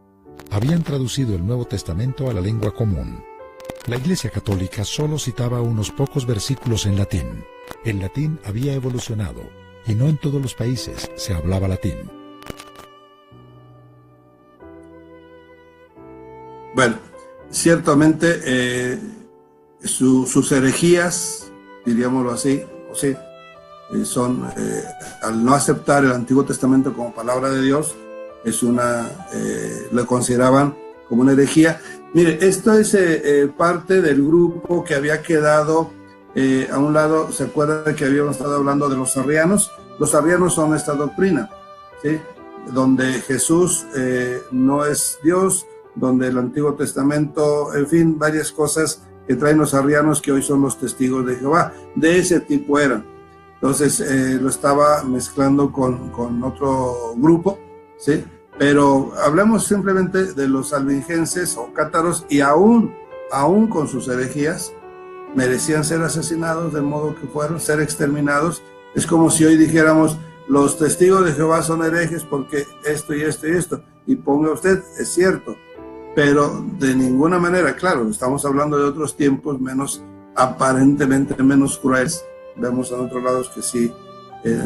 habían traducido el Nuevo Testamento a la lengua común. La Iglesia Católica solo citaba unos pocos versículos en latín. El latín había evolucionado, y no en todos los países se hablaba latín. Bueno, ciertamente sus herejías, diríamoslo así, son, al no aceptar el Antiguo Testamento como palabra de Dios, lo consideraban como una herejía. Mire, esto es parte del grupo que había quedado a un lado. ¿Se acuerdan que habíamos estado hablando de los arrianos? Los arrianos son esta doctrina, ¿sí? Donde Jesús no es Dios, donde el Antiguo Testamento, en fin, varias cosas que traen los arrianos que hoy son los testigos de Jehová. De ese tipo eran. Entonces lo estaba mezclando con otro grupo, ¿sí? Pero hablamos simplemente de los albigenses o cátaros, y aún con sus herejías merecían ser asesinados de modo que fueron, ser exterminados. Es como si hoy dijéramos, los testigos de Jehová son herejes porque esto y esto y esto. Y ponga usted, es cierto, pero de ninguna manera, claro, estamos hablando de otros tiempos aparentemente menos crueles. Vemos en otros lados que sí,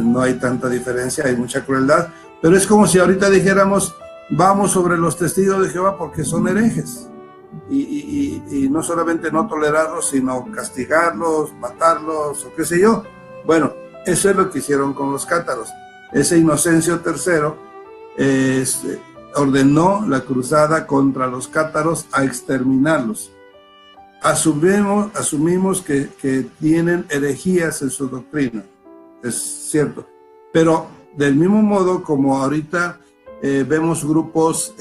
no hay tanta diferencia, hay mucha crueldad, pero es como si ahorita dijéramos, vamos sobre los testigos de Jehová porque son herejes, y no solamente no tolerarlos, sino castigarlos, matarlos, o qué sé yo. Bueno, eso es lo que hicieron con los cátaros. Ese Inocencio III ordenó la cruzada contra los cátaros a exterminarlos. Asumimos que tienen herejías en su doctrina, es cierto, pero del mismo modo como ahorita vemos grupos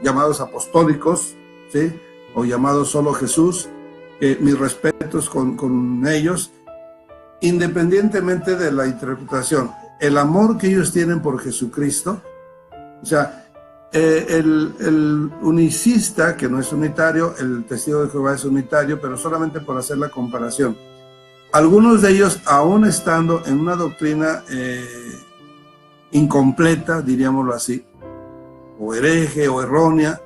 llamados apostólicos, ¿sí? O llamados solo Jesús, mis respetos con ellos, independientemente de la interpretación, el amor que ellos tienen por Jesucristo. O sea, el unicista, que no es unitario, el testigo de Jehová es unitario, pero solamente por hacer la comparación. Algunos de ellos, aún estando en una doctrina incompleta, diríamoslo así, o hereje o errónea,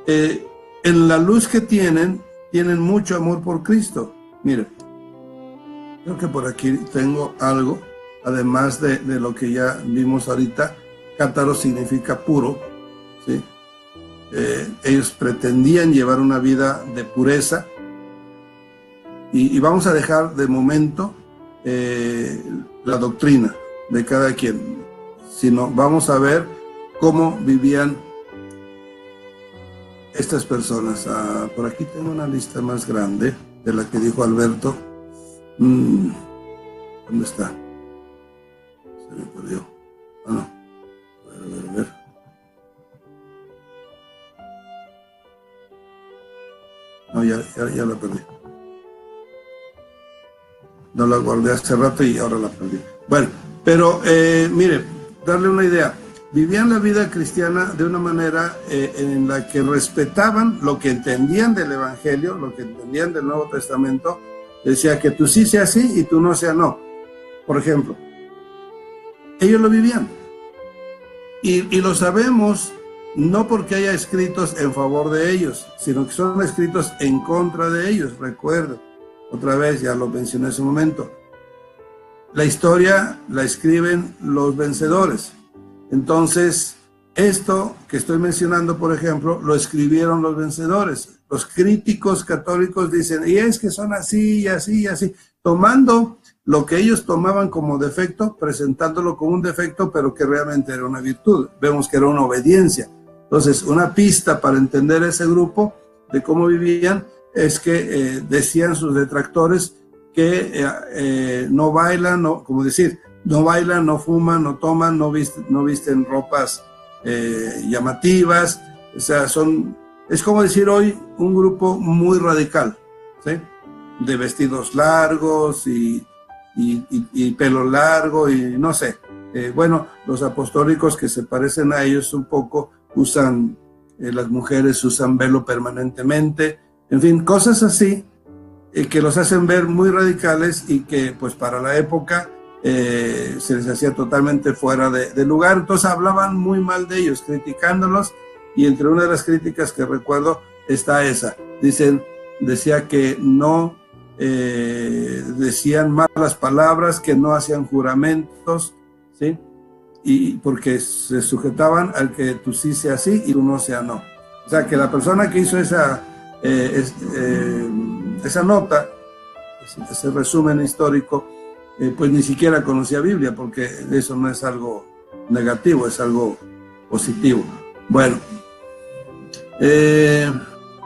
en la luz que tienen mucho amor por Cristo. Mire, creo que por aquí tengo algo, además de lo que ya vimos ahorita. Cátaro significa puro, ¿sí? Ellos pretendían llevar una vida de pureza, y vamos a dejar de momento la doctrina de cada quien, sino vamos a ver cómo vivían estas personas. Por aquí tengo una lista más grande de la que dijo Alberto. ¿Dónde está? Se me perdió. No. A ver. No, ya la perdí. No la guardé hace rato y ahora la perdí. Bueno, pero mire, darle una idea. Vivían la vida cristiana de una manera en la que respetaban lo que entendían del Evangelio, lo que entendían del Nuevo Testamento. Decía que tú sí seas sí y tú no seas no. Por ejemplo, ellos lo vivían. Y lo sabemos no porque haya escritos en favor de ellos, sino que son escritos en contra de ellos. Recuerden, otra vez, ya lo mencioné hace un momento, la historia la escriben los vencedores. Entonces, esto que estoy mencionando, por ejemplo, lo escribieron los vencedores. Los críticos católicos dicen, y es que son así y así y así, tomando lo que ellos tomaban como defecto, presentándolo como un defecto, pero que realmente era una virtud. Vemos que era una obediencia. Entonces, una pista para entender ese grupo de cómo vivían es que decían sus detractores que no bailan, no, como decir, no bailan, no fuman, no toman, no visten ropas llamativas. O sea, es como decir hoy un grupo muy radical, ¿sí? De vestidos largos y pelo largo y no sé. Bueno, los apostólicos que se parecen a ellos un poco usan, las mujeres usan velo permanentemente, en fin, cosas así que los hacen ver muy radicales y que pues para la época se les hacía totalmente fuera de lugar. Entonces hablaban muy mal de ellos, criticándolos Y entre una de las críticas que recuerdo está esa. Decía que no decían malas palabras, que no hacían juramentos, ¿sí? Y porque se sujetaban al que tú sí sea sí y tú no sea no. O sea, que la persona que hizo esa nota, ese resumen histórico, pues ni siquiera conocía Biblia, porque eso no es algo negativo, es algo positivo. Bueno,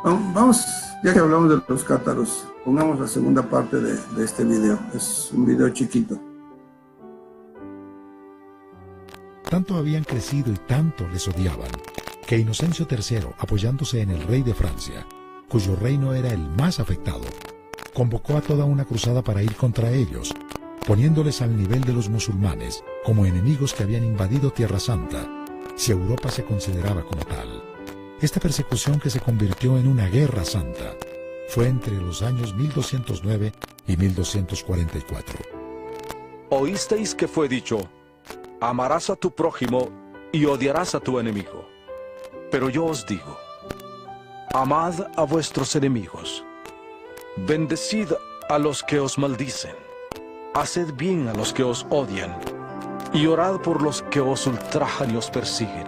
vamos, ya que hablamos de los cátaros, pongamos la segunda parte de este video. Es un video chiquito. Tanto habían crecido y tanto les odiaban, que Inocencio III, apoyándose en el rey de Francia, cuyo reino era el más afectado, convocó a toda una cruzada para ir contra ellos, poniéndoles al nivel de los musulmanes como enemigos que habían invadido Tierra Santa, si Europa se consideraba como tal. Esta persecución, que se convirtió en una guerra santa, fue entre los años 1209 y 1244. Oísteis que fue dicho: amarás a tu prójimo y odiarás a tu enemigo. Pero yo os digo, amad a vuestros enemigos, bendecid a los que os maldicen, haced bien a los que os odian, y orad por los que os ultrajan y os persiguen.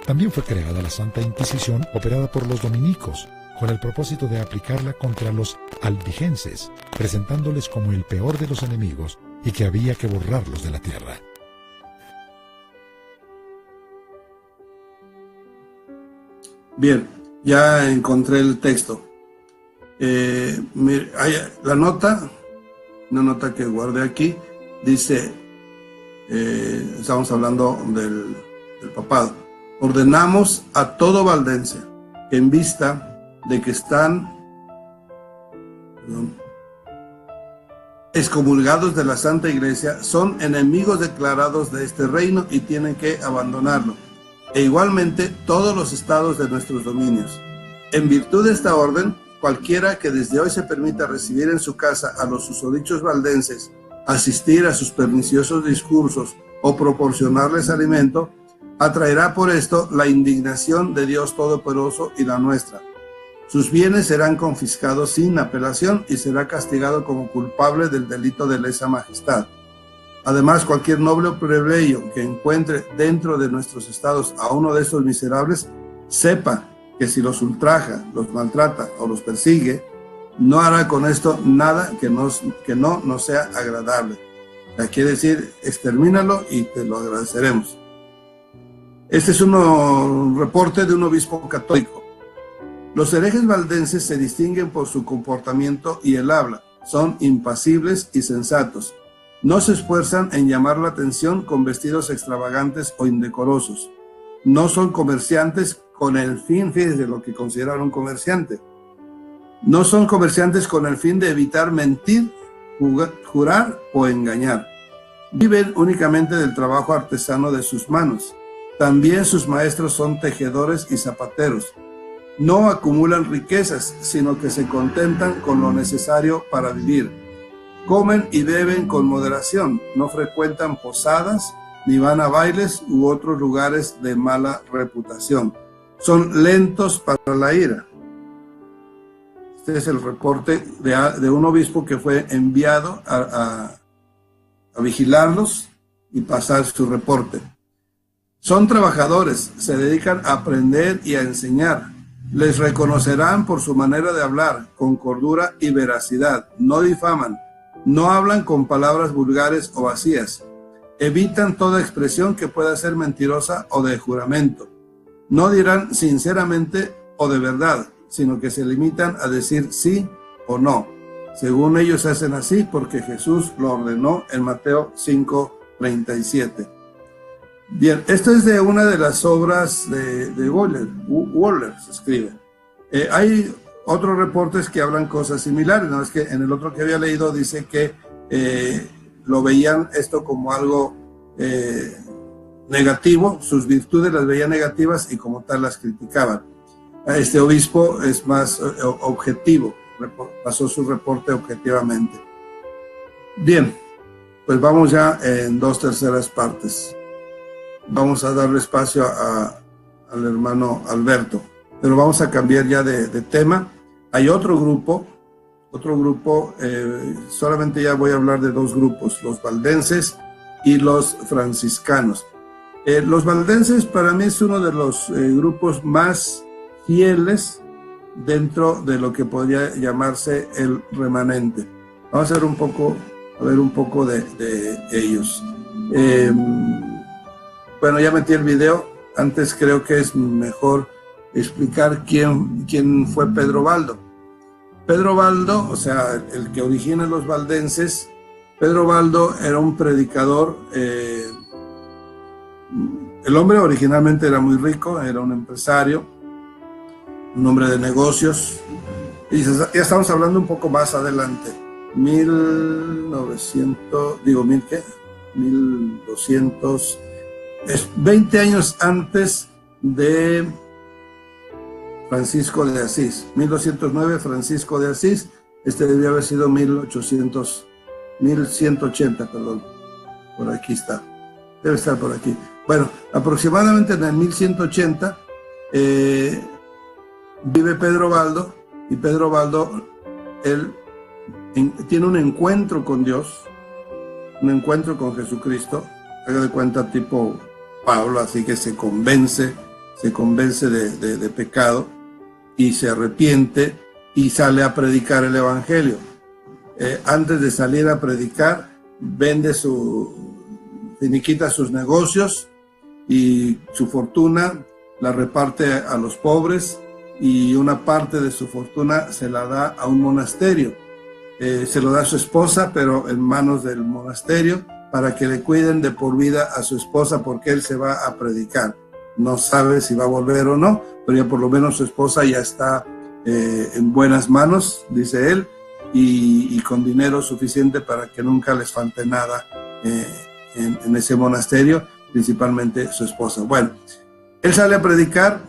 También fue creada la Santa Inquisición, operada por los dominicos, con el propósito de aplicarla contra los albigenses, presentándoles como el peor de los enemigos y que había que borrarlos de la tierra. Bien, ya encontré el texto. Hay la nota, una nota que guardé aquí, dice, estamos hablando del papado: ordenamos a todo valdense que, en vista de que están excomulgados de la Santa Iglesia, son enemigos declarados de este reino y tienen que abandonarlo, e igualmente todos los estados de nuestros dominios. En virtud de esta orden, cualquiera que desde hoy se permita recibir en su casa a los susodichos valdenses, asistir a sus perniciosos discursos o proporcionarles alimento, atraerá por esto la indignación de Dios Todopoderoso y la nuestra. Sus bienes serán confiscados sin apelación y será castigado como culpable del delito de lesa majestad. Además, cualquier noble o plebeyo que encuentre dentro de nuestros estados a uno de estos miserables, sepa que si los ultraja, los maltrata o los persigue, no hará con esto nada que no nos sea agradable. O sea, quiere decir, extermínalo y te lo agradeceremos. Este es un reporte de un obispo católico. Los herejes valdenses se distinguen por su comportamiento y el habla. Son impasibles y sensatos. No se esfuerzan en llamar la atención con vestidos extravagantes o indecorosos. No son comerciantes con el fin, fíjense lo que consideran un comerciante. No son comerciantes con el fin de evitar mentir, jurar o engañar. Viven únicamente del trabajo artesano de sus manos. También sus maestros son tejedores y zapateros. No acumulan riquezas, sino que se contentan con lo necesario para vivir. Comen y beben con moderación, no frecuentan posadas, ni van a bailes u otros lugares de mala reputación. Son lentos para la ira. Este es el reporte de un obispo que fue enviado a vigilarlos y pasar su reporte. Son trabajadores, se dedican a aprender y a enseñar. Les reconocerán por su manera de hablar, con cordura y veracidad. No difaman, no hablan con palabras vulgares o vacías. Evitan toda expresión que pueda ser mentirosa o de juramento. No dirán sinceramente o de verdad, sino que se limitan a decir sí o no. Según ellos hacen así porque Jesús lo ordenó en Mateo 5:37. Bien, esto es de una de las obras de Waller, se escribe. Hay otros reportes que hablan cosas similares, ¿no? Es que en el otro que había leído dice que lo veían esto como algo negativo, sus virtudes las veían negativas y como tal las criticaban. Este obispo es más objetivo, pasó su reporte objetivamente. Bien, pues vamos ya en 2/3 partes. Vamos a darle espacio a al hermano Alberto. Pero vamos a cambiar ya de tema. Hay otro grupo, solamente ya voy a hablar de dos grupos, los valdenses y los franciscanos. Los valdenses para mí es uno de los grupos más fieles dentro de lo que podría llamarse el remanente. Vamos a ver un poco de ellos. Bueno, ya metí el video. Antes creo que es mejor explicar quién fue Pedro Baldo. Pedro Baldo, o sea, el que origina los valdenses, Pedro Baldo era un predicador. El hombre originalmente era muy rico, era un empresario, un hombre de negocios. Y ya estamos hablando un poco más adelante. 1200, 20 años antes de Francisco de Asís. 1209, Francisco de Asís. Debió haber sido 1180, perdón. Por aquí está. Debe estar por aquí. Bueno, aproximadamente en el 1180 vive Pedro Baldo, y Pedro Baldo, él tiene un encuentro con Dios, un encuentro con Jesucristo, haga de cuenta tipo Pablo, así que se convence de pecado y se arrepiente y sale a predicar el evangelio. Antes de salir a predicar, finiquita sus negocios y su fortuna la reparte a los pobres, y una parte de su fortuna se la da a un monasterio. Se lo da a su esposa, pero en manos del monasterio, para que le cuiden de por vida a su esposa, porque él se va a predicar. No sabe si va a volver o no, pero ya por lo menos su esposa ya está en buenas manos, dice él, y con dinero suficiente para que nunca les falte nada en ese monasterio, principalmente su esposa. Bueno, él sale a predicar,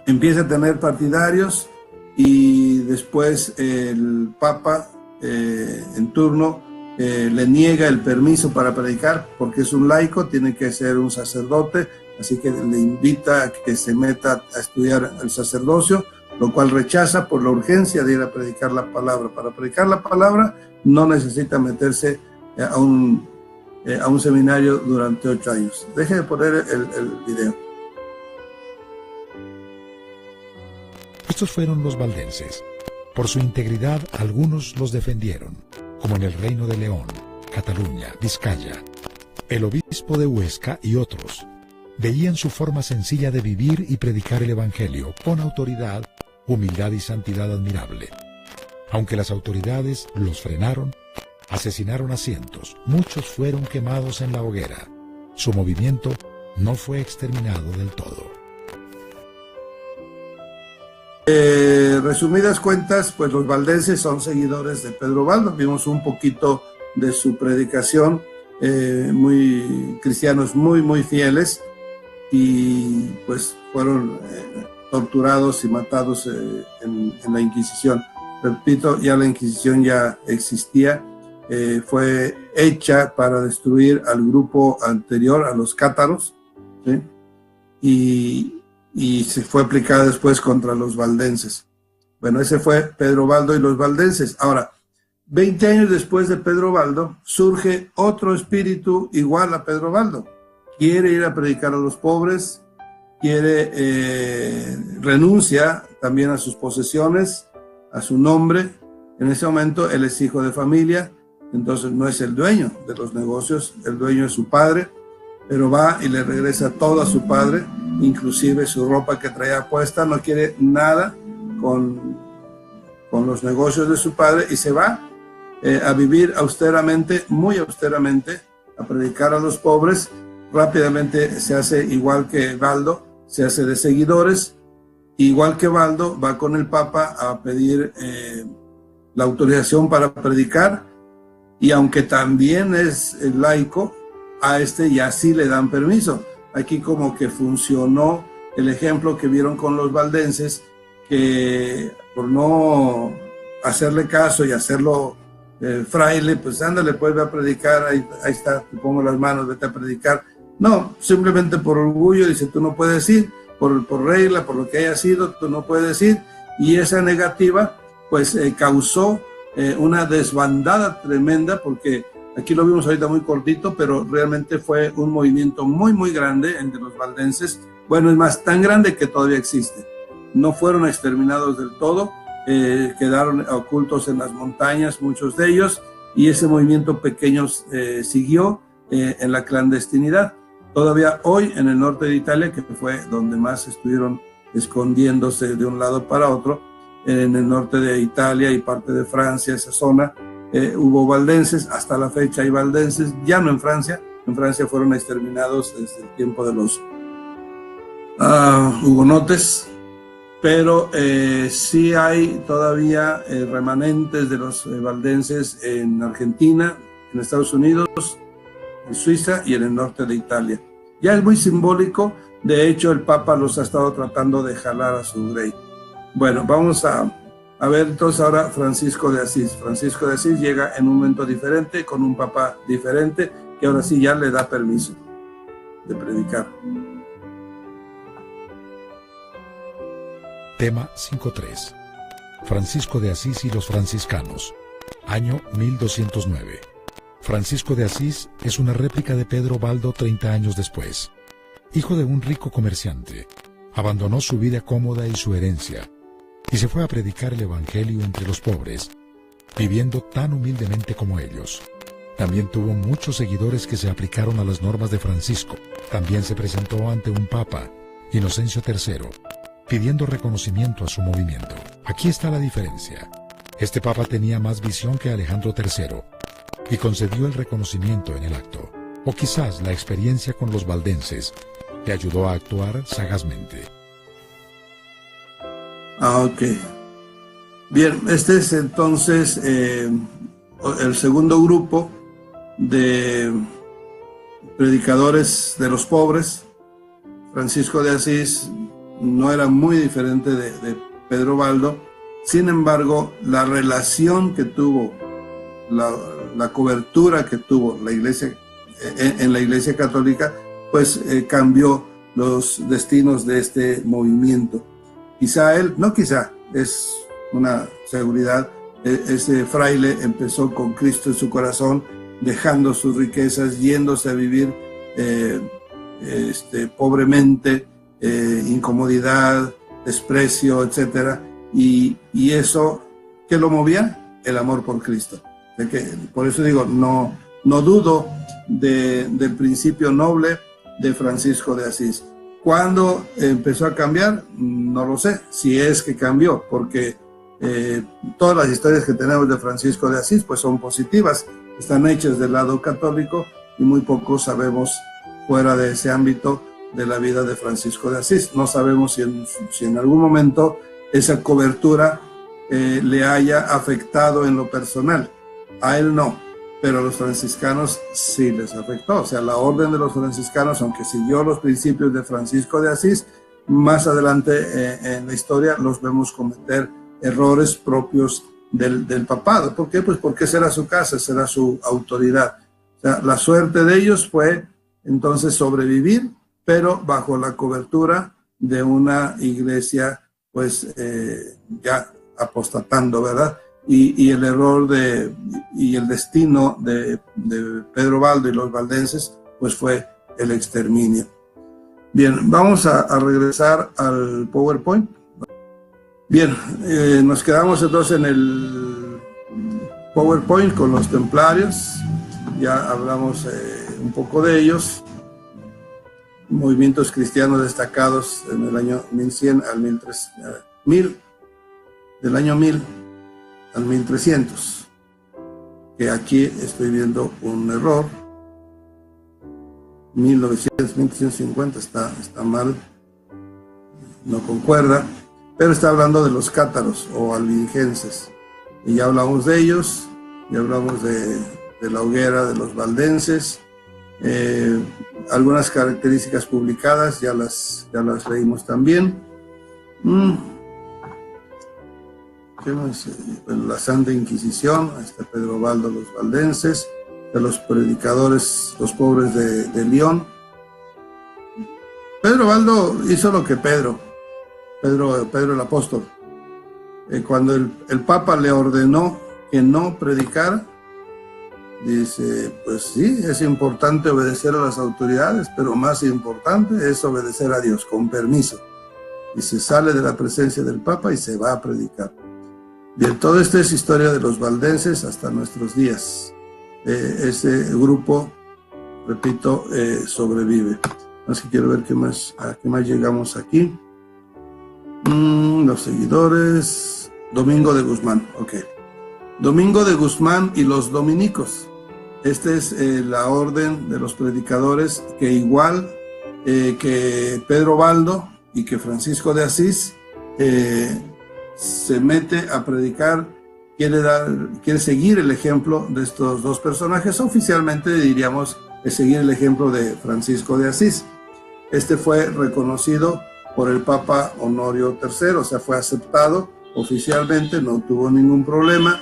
empieza a tener partidarios, y después el Papa en turno le niega el permiso para predicar, porque es un laico, tiene que ser un sacerdote, así que le invita a que se meta a estudiar el sacerdocio, lo cual rechaza por la urgencia de ir a predicar la palabra. Para predicar la palabra no necesita meterse a un seminario durante 8 años. Deje de poner el video. Estos fueron los valdenses. Por su integridad, algunos los defendieron, como en el Reino de León, Cataluña, Vizcaya. El obispo de Huesca y otros veían su forma sencilla de vivir y predicar el evangelio con autoridad, humildad y santidad admirable. Aunque las autoridades los frenaron, asesinaron a cientos, muchos fueron quemados en la hoguera. Su movimiento no fue exterminado del todo. Resumidas cuentas, pues los valdenses son seguidores de Pedro Baldo. Vimos un poquito de su predicación, muy cristianos, muy fieles, y pues fueron torturados y matados en la Inquisición. Repito, ya la Inquisición ya existía, fue hecha para destruir al grupo anterior, a los cátaros, ¿sí? Y se fue aplicada después contra los valdenses. Bueno, ese fue Pedro Baldo y los valdenses. Ahora, 20 años después de Pedro Baldo, surge otro espíritu igual a Pedro Baldo. Quiere ir a predicar a los pobres, renuncia también a sus posesiones, a su nombre. En ese momento él es hijo de familia, entonces no es el dueño de los negocios, el dueño es su padre, pero va y le regresa todo a su padre, inclusive su ropa que traía puesta, no quiere nada con los negocios de su padre, y se va a vivir austeramente, muy austeramente, a predicar a los pobres. Rápidamente se hace igual que Baldo, se hace de seguidores. Igual que Baldo, va con el Papa a pedir la autorización para predicar, y aunque también es laico, a ya sí le dan permiso. Aquí como que funcionó el ejemplo que vieron con los valdenses, que por no hacerle caso y hacerlo fraile, pues ándale, pues ve a predicar, ahí está, te pongo las manos, vete a predicar. No, simplemente por orgullo, dice, tú no puedes ir, por regla, por lo que haya sido, tú no puedes ir. Y esa negativa, pues, causó una desbandada tremenda, porque aquí lo vimos ahorita muy cortito, pero realmente fue un movimiento muy, muy grande entre los valdenses. Bueno, es más, tan grande que todavía existe. No fueron exterminados del todo, quedaron ocultos en las montañas, muchos de ellos, y ese movimiento pequeño siguió en la clandestinidad. Todavía hoy en el norte de Italia, que fue donde más estuvieron escondiéndose de un lado para otro, en el norte de Italia y parte de Francia, esa zona, hubo valdenses, hasta la fecha hay valdenses, ya no en Francia fueron exterminados desde el tiempo de los hugonotes, pero sí hay todavía remanentes de los valdenses en Argentina, en Estados Unidos, en Suiza y en el norte de Italia. Ya es muy simbólico, de hecho el Papa los ha estado tratando de jalar a su grey. Bueno, vamos a ver entonces ahora Francisco de Asís. Francisco de Asís llega en un momento diferente, con un Papa diferente, que ahora sí ya le da permiso de predicar. Tema 5.3. Francisco de Asís y los franciscanos. Año 1209. Francisco de Asís es una réplica de Pedro Baldo 30 años después. Hijo de un rico comerciante, abandonó su vida cómoda y su herencia, y se fue a predicar el evangelio entre los pobres, viviendo tan humildemente como ellos. También tuvo muchos seguidores que se aplicaron a las normas de Francisco. También se presentó ante un papa, Inocencio III, pidiendo reconocimiento a su movimiento. Aquí está la diferencia. Este papa tenía más visión que Alejandro III, y concedió el reconocimiento en el acto. O quizás la experiencia con los valdenses le ayudó a actuar sagazmente. Ok. Bien, este es entonces el segundo grupo de predicadores de los pobres. Francisco de Asís no era muy diferente de Pedro Baldo. Sin embargo, la relación que tuvo, la cobertura que tuvo la iglesia en la Iglesia Católica, pues cambió los destinos de este movimiento. Quizá él, no quizá, es una seguridad, ese fraile empezó con Cristo en su corazón, dejando sus riquezas, yéndose a vivir pobremente, incomodidad, desprecio, etcétera, y eso, ¿qué lo movía? El amor por Cristo. Por eso digo, no dudo del principio noble de Francisco de Asís. ¿Cuándo empezó a cambiar? No lo sé, si es que cambió, porque todas las historias que tenemos de Francisco de Asís pues son positivas, están hechas del lado católico y muy poco sabemos fuera de ese ámbito de la vida de Francisco de Asís. No sabemos si en algún momento esa cobertura le haya afectado en lo personal. A él no, pero a los franciscanos sí les afectó. O sea, la orden de los franciscanos, aunque siguió los principios de Francisco de Asís, más adelante en la historia los vemos cometer errores propios del papado. ¿Por qué? Pues porque esa era su casa, esa era su autoridad. O sea, la suerte de ellos fue entonces sobrevivir, pero bajo la cobertura de una iglesia pues ya apostatando, ¿verdad? Y el error y el destino de Pedro Baldo y los valdenses pues fue el exterminio. Bien, vamos a regresar al PowerPoint. Bien, nos quedamos entonces en el PowerPoint con los templarios. Ya hablamos un poco de ellos. Movimientos cristianos destacados en el año 1100 al 1000, del año 1000 al 1300, que aquí estoy viendo un error. 1900, 1350 está mal, no concuerda, pero está hablando de los cátaros o albigenses, y ya hablamos de ellos, ya hablamos de la hoguera de los valdenses. Algunas características publicadas ya las leímos también. ¿Qué más? La Santa Inquisición, está Pedro Baldo, los valdenses, de los predicadores, los pobres de León, Pedro Baldo hizo lo que Pedro el apóstol. Cuando el Papa le ordenó que no predicara, dice, pues sí, es importante obedecer a las autoridades, pero más importante es obedecer a Dios, con permiso. Y se sale de la presencia del Papa y se va a predicar. Bien, todo esto es historia de los valdenses hasta nuestros días. Ese grupo, repito, sobrevive. Así que quiero ver a qué más llegamos aquí. Los seguidores. Domingo de Guzmán, ok. Domingo de Guzmán y los dominicos. Esta es la orden de los predicadores que igual que Pedro Baldo y que Francisco de Asís se mete a predicar, quiere seguir el ejemplo de estos dos personajes. Oficialmente diríamos seguir el ejemplo de Francisco de Asís. Este fue reconocido por el Papa Honorio III, o sea, fue aceptado oficialmente, no tuvo ningún problema.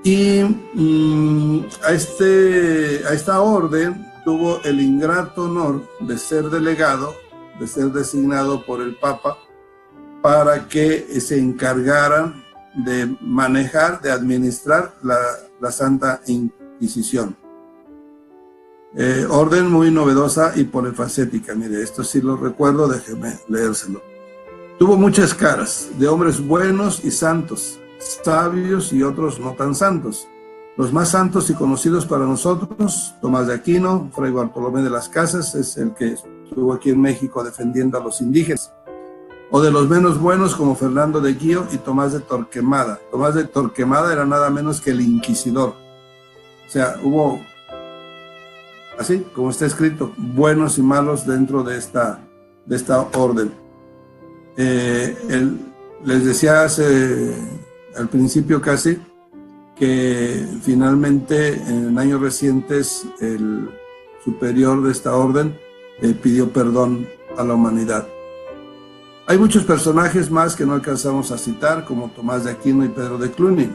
Y a esta orden tuvo el ingrato honor de ser delegado, de ser designado por el Papa para que se encargaran de manejar, de administrar la Santa Inquisición. Orden muy novedosa y polifacética. Mire, esto sí lo recuerdo, déjeme leérselo. Tuvo muchas caras, de hombres buenos y santos, sabios y otros no tan santos. Los más santos y conocidos para nosotros, Tomás de Aquino, Fray Bartolomé de las Casas, es el que estuvo aquí en México defendiendo a los indígenas. O de los menos buenos como Fernando de Guío y Tomás de Torquemada. Tomás de Torquemada era nada menos que el inquisidor. O sea, hubo, así como está escrito, buenos y malos dentro de esta orden. Les decía al principio casi que finalmente en años recientes el superior de esta orden pidió perdón a la humanidad. Hay muchos personajes más que no alcanzamos a citar, como Tomás de Aquino y Pedro de Cluny.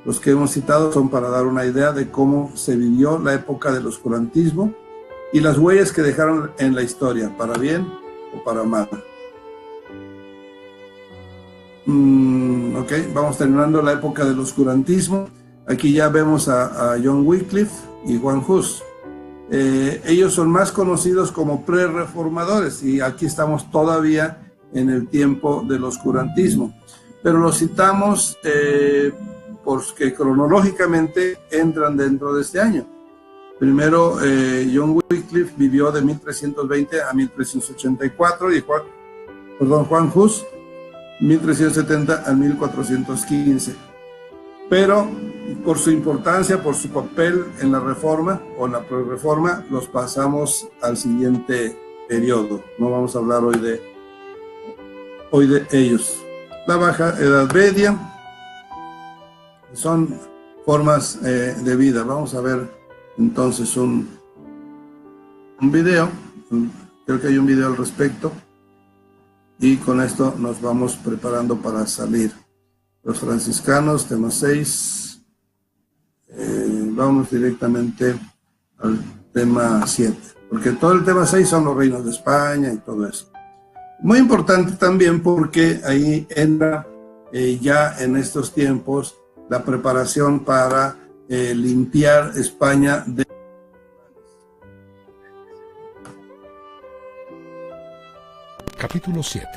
Los que hemos citado son para dar una idea de cómo se vivió la época del oscurantismo y las huellas que dejaron en la historia, para bien o para mal. Ok, vamos terminando la época del oscurantismo. Aquí ya vemos a John Wycliffe y Juan Hus. Ellos son más conocidos como pre-reformadores y aquí estamos todavía en el tiempo del oscurantismo. Pero los citamos porque cronológicamente entran dentro de este año. Primero, John Wycliffe vivió de 1320 a 1384 y Juan Hus 1370 a 1415. Pero por su importancia, por su papel en la Reforma o en la Pre-Reforma, los pasamos al siguiente periodo. No vamos a hablar hoy de ellos. La Baja Edad Media son formas de vida. Vamos a ver entonces un video. Creo que hay un video al respecto. Y con esto nos vamos preparando para salir. Los franciscanos, tema 6. Vamos directamente al tema 7. Porque todo el tema 6 son los reinos de España y todo eso. Muy importante también porque ahí entra ya en estos tiempos la preparación para limpiar España de... Capítulo 7.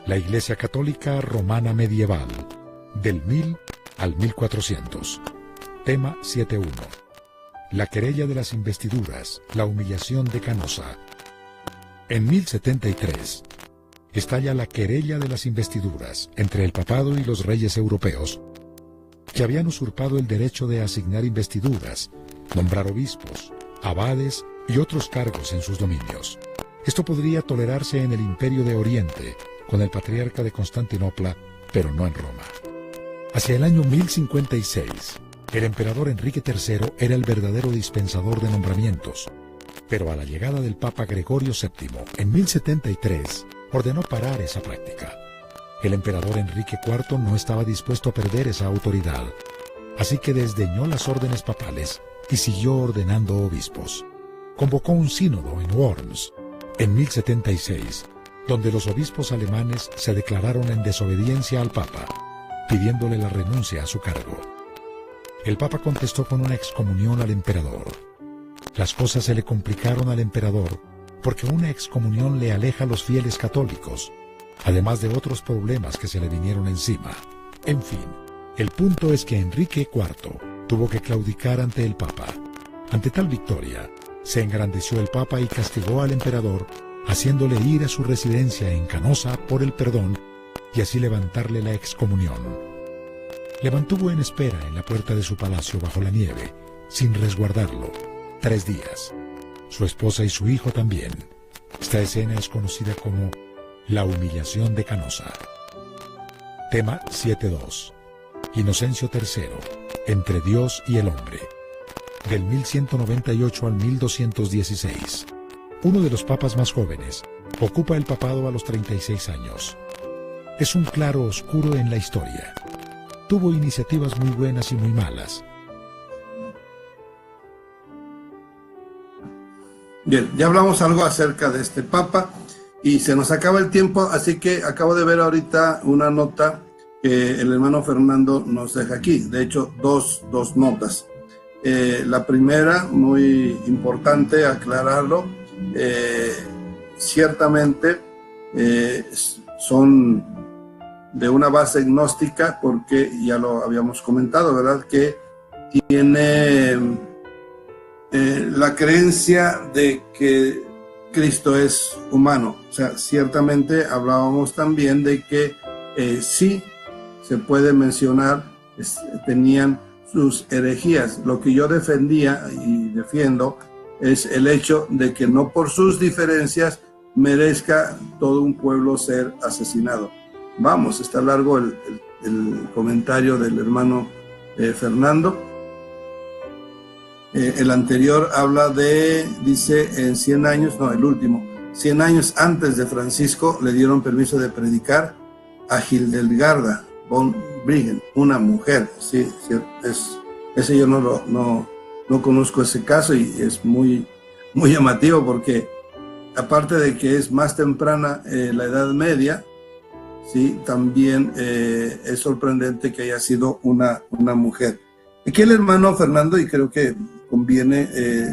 La Iglesia Católica Romana Medieval, del 1000 al 1400. Tema 7.1. La querella de las investiduras, la humillación de Canosa. En 1073, estalla la querella de las investiduras entre el papado y los reyes europeos, que habían usurpado el derecho de asignar investiduras, nombrar obispos, abades y otros cargos en sus dominios. Esto podría tolerarse en el Imperio de Oriente, con el patriarca de Constantinopla, pero no en Roma. Hacia el año 1056, el emperador Enrique III era el verdadero dispensador de nombramientos, pero a la llegada del Papa Gregorio VII, en 1073, ordenó parar esa práctica. El emperador Enrique IV no estaba dispuesto a perder esa autoridad, así que desdeñó las órdenes papales y siguió ordenando obispos. Convocó un sínodo en Worms, en 1076, donde los obispos alemanes se declararon en desobediencia al Papa, pidiéndole la renuncia a su cargo. El Papa contestó con una excomunión al emperador. Las cosas se le complicaron al emperador porque una excomunión le aleja a los fieles católicos, además de otros problemas que se le vinieron encima. En fin, el punto es que Enrique IV tuvo que claudicar ante el Papa. Ante tal victoria, se engrandeció el Papa y castigó al emperador, haciéndole ir a su residencia en Canosa por el perdón y así levantarle la excomunión. Le mantuvo en espera en la puerta de su palacio bajo la nieve, sin resguardarlo, 3 días. Su esposa y su hijo también. Esta escena es conocida como la humillación de Canosa. Tema 7.2. Inocencio III, entre Dios y el hombre. Del 1198 al 1216. Uno de los papas más jóvenes, ocupa el papado a los 36 años. Es un claro oscuro en la historia. Tuvo iniciativas muy buenas y muy malas. Bien, ya hablamos algo acerca de este papa y se nos acaba el tiempo, así que acabo de ver ahorita una nota que el hermano Fernando nos deja aquí. De hecho, dos notas. La primera, muy importante aclararlo, ciertamente son de una base gnóstica, porque ya lo habíamos comentado, ¿verdad? Que tiene la creencia de que Cristo es humano. O sea, ciertamente hablábamos también de que sí se puede mencionar, tenían sus herejías. Lo que yo defendía y defiendo es el hecho de que no por sus diferencias merezca todo un pueblo ser asesinado. Vamos, está largo el comentario del hermano Fernando. El anterior habla de, dice, en 100 años, no, el último, 100 años antes de Francisco le dieron permiso de predicar a Hildegarda von Bingen, una mujer. Sí, ese yo no conozco ese caso y es muy llamativo, porque aparte de que es más temprana la Edad Media, sí, también es sorprendente que haya sido una mujer. Aquí el hermano Fernando, y creo que conviene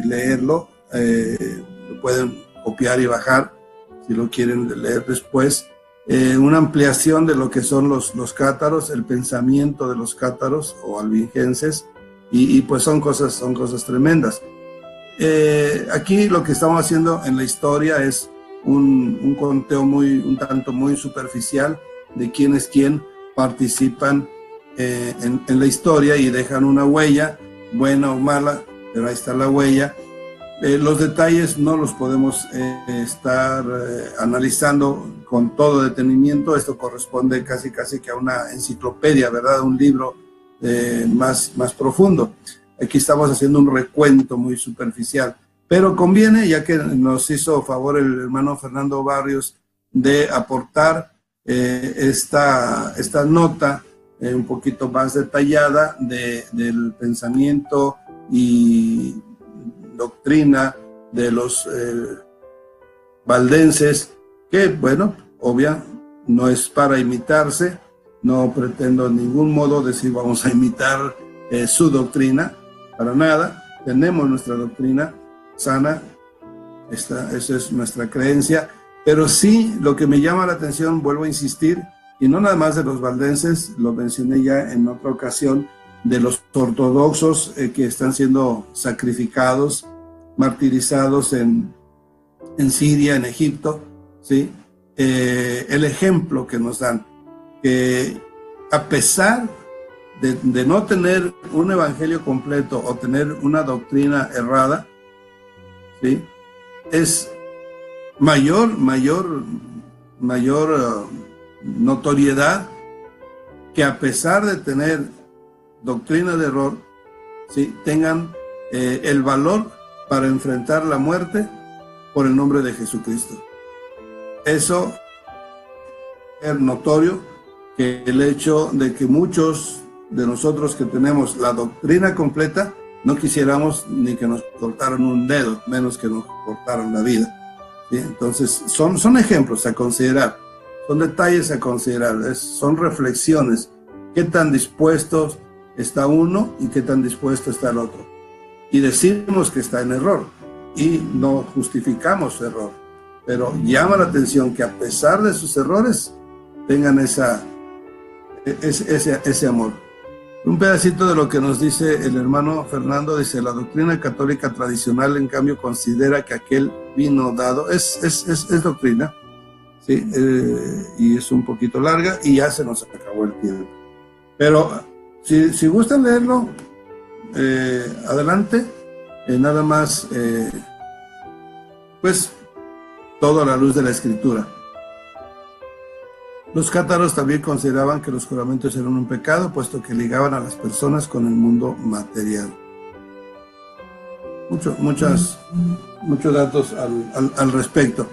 leerlo, lo pueden copiar y bajar si lo quieren leer después, una ampliación de lo que son los cátaros, el pensamiento de los cátaros o albingenses, y pues son cosas tremendas. Aquí lo que estamos haciendo en la historia es un conteo un tanto muy superficial de quién es quién participan en la historia y dejan una huella, buena o mala, pero ahí está la huella. Los detalles no los podemos estar analizando con todo detenimiento. Esto corresponde casi que a una enciclopedia, ¿verdad? Un libro más profundo. Aquí estamos haciendo un recuento muy superficial, pero conviene, ya que nos hizo favor el hermano Fernando Barrios de aportar esta nota un poquito más detallada del pensamiento y doctrina de los valdenses, que, bueno, obvia, no es para imitarse. No pretendo en ningún modo decir vamos a imitar su doctrina, para nada. Tenemos nuestra doctrina sana, esa es nuestra creencia, pero sí lo que me llama la atención, vuelvo a insistir, y no nada más de los valdenses, lo mencioné ya en otra ocasión, de los ortodoxos que están siendo sacrificados, martirizados en Siria, en Egipto, ¿sí? El ejemplo que nos dan, que a pesar de no tener un evangelio completo o tener una doctrina errada, ¿sí?, es mayor notoriedad que a pesar de tener doctrina de error, ¿sí?, tengan el valor para enfrentar la muerte por el nombre de Jesucristo. Eso es notorio, que el hecho de que muchos de nosotros que tenemos la doctrina completa no quisiéramos ni que nos cortaran un dedo, menos que nos cortaran la vida, ¿sí? Entonces, son ejemplos a considerar, son detalles a considerar, son reflexiones. ¿Qué tan dispuestos está uno y qué tan dispuesto está el otro? Y decimos que está en error y no justificamos su error, pero llama la atención que a pesar de sus errores tengan ese amor. Un pedacito de lo que nos dice el hermano Fernando, dice: la doctrina católica tradicional, en cambio, considera que aquel vino dado es doctrina, ¿sí? Y es un poquito larga y ya se nos acabó el tiempo. Pero si gustan leerlo, adelante. Nada más, pues, todo a la luz de la Escritura. Los cátaros también consideraban que los juramentos eran un pecado, puesto que ligaban a las personas con el mundo material. Muchos datos al respecto.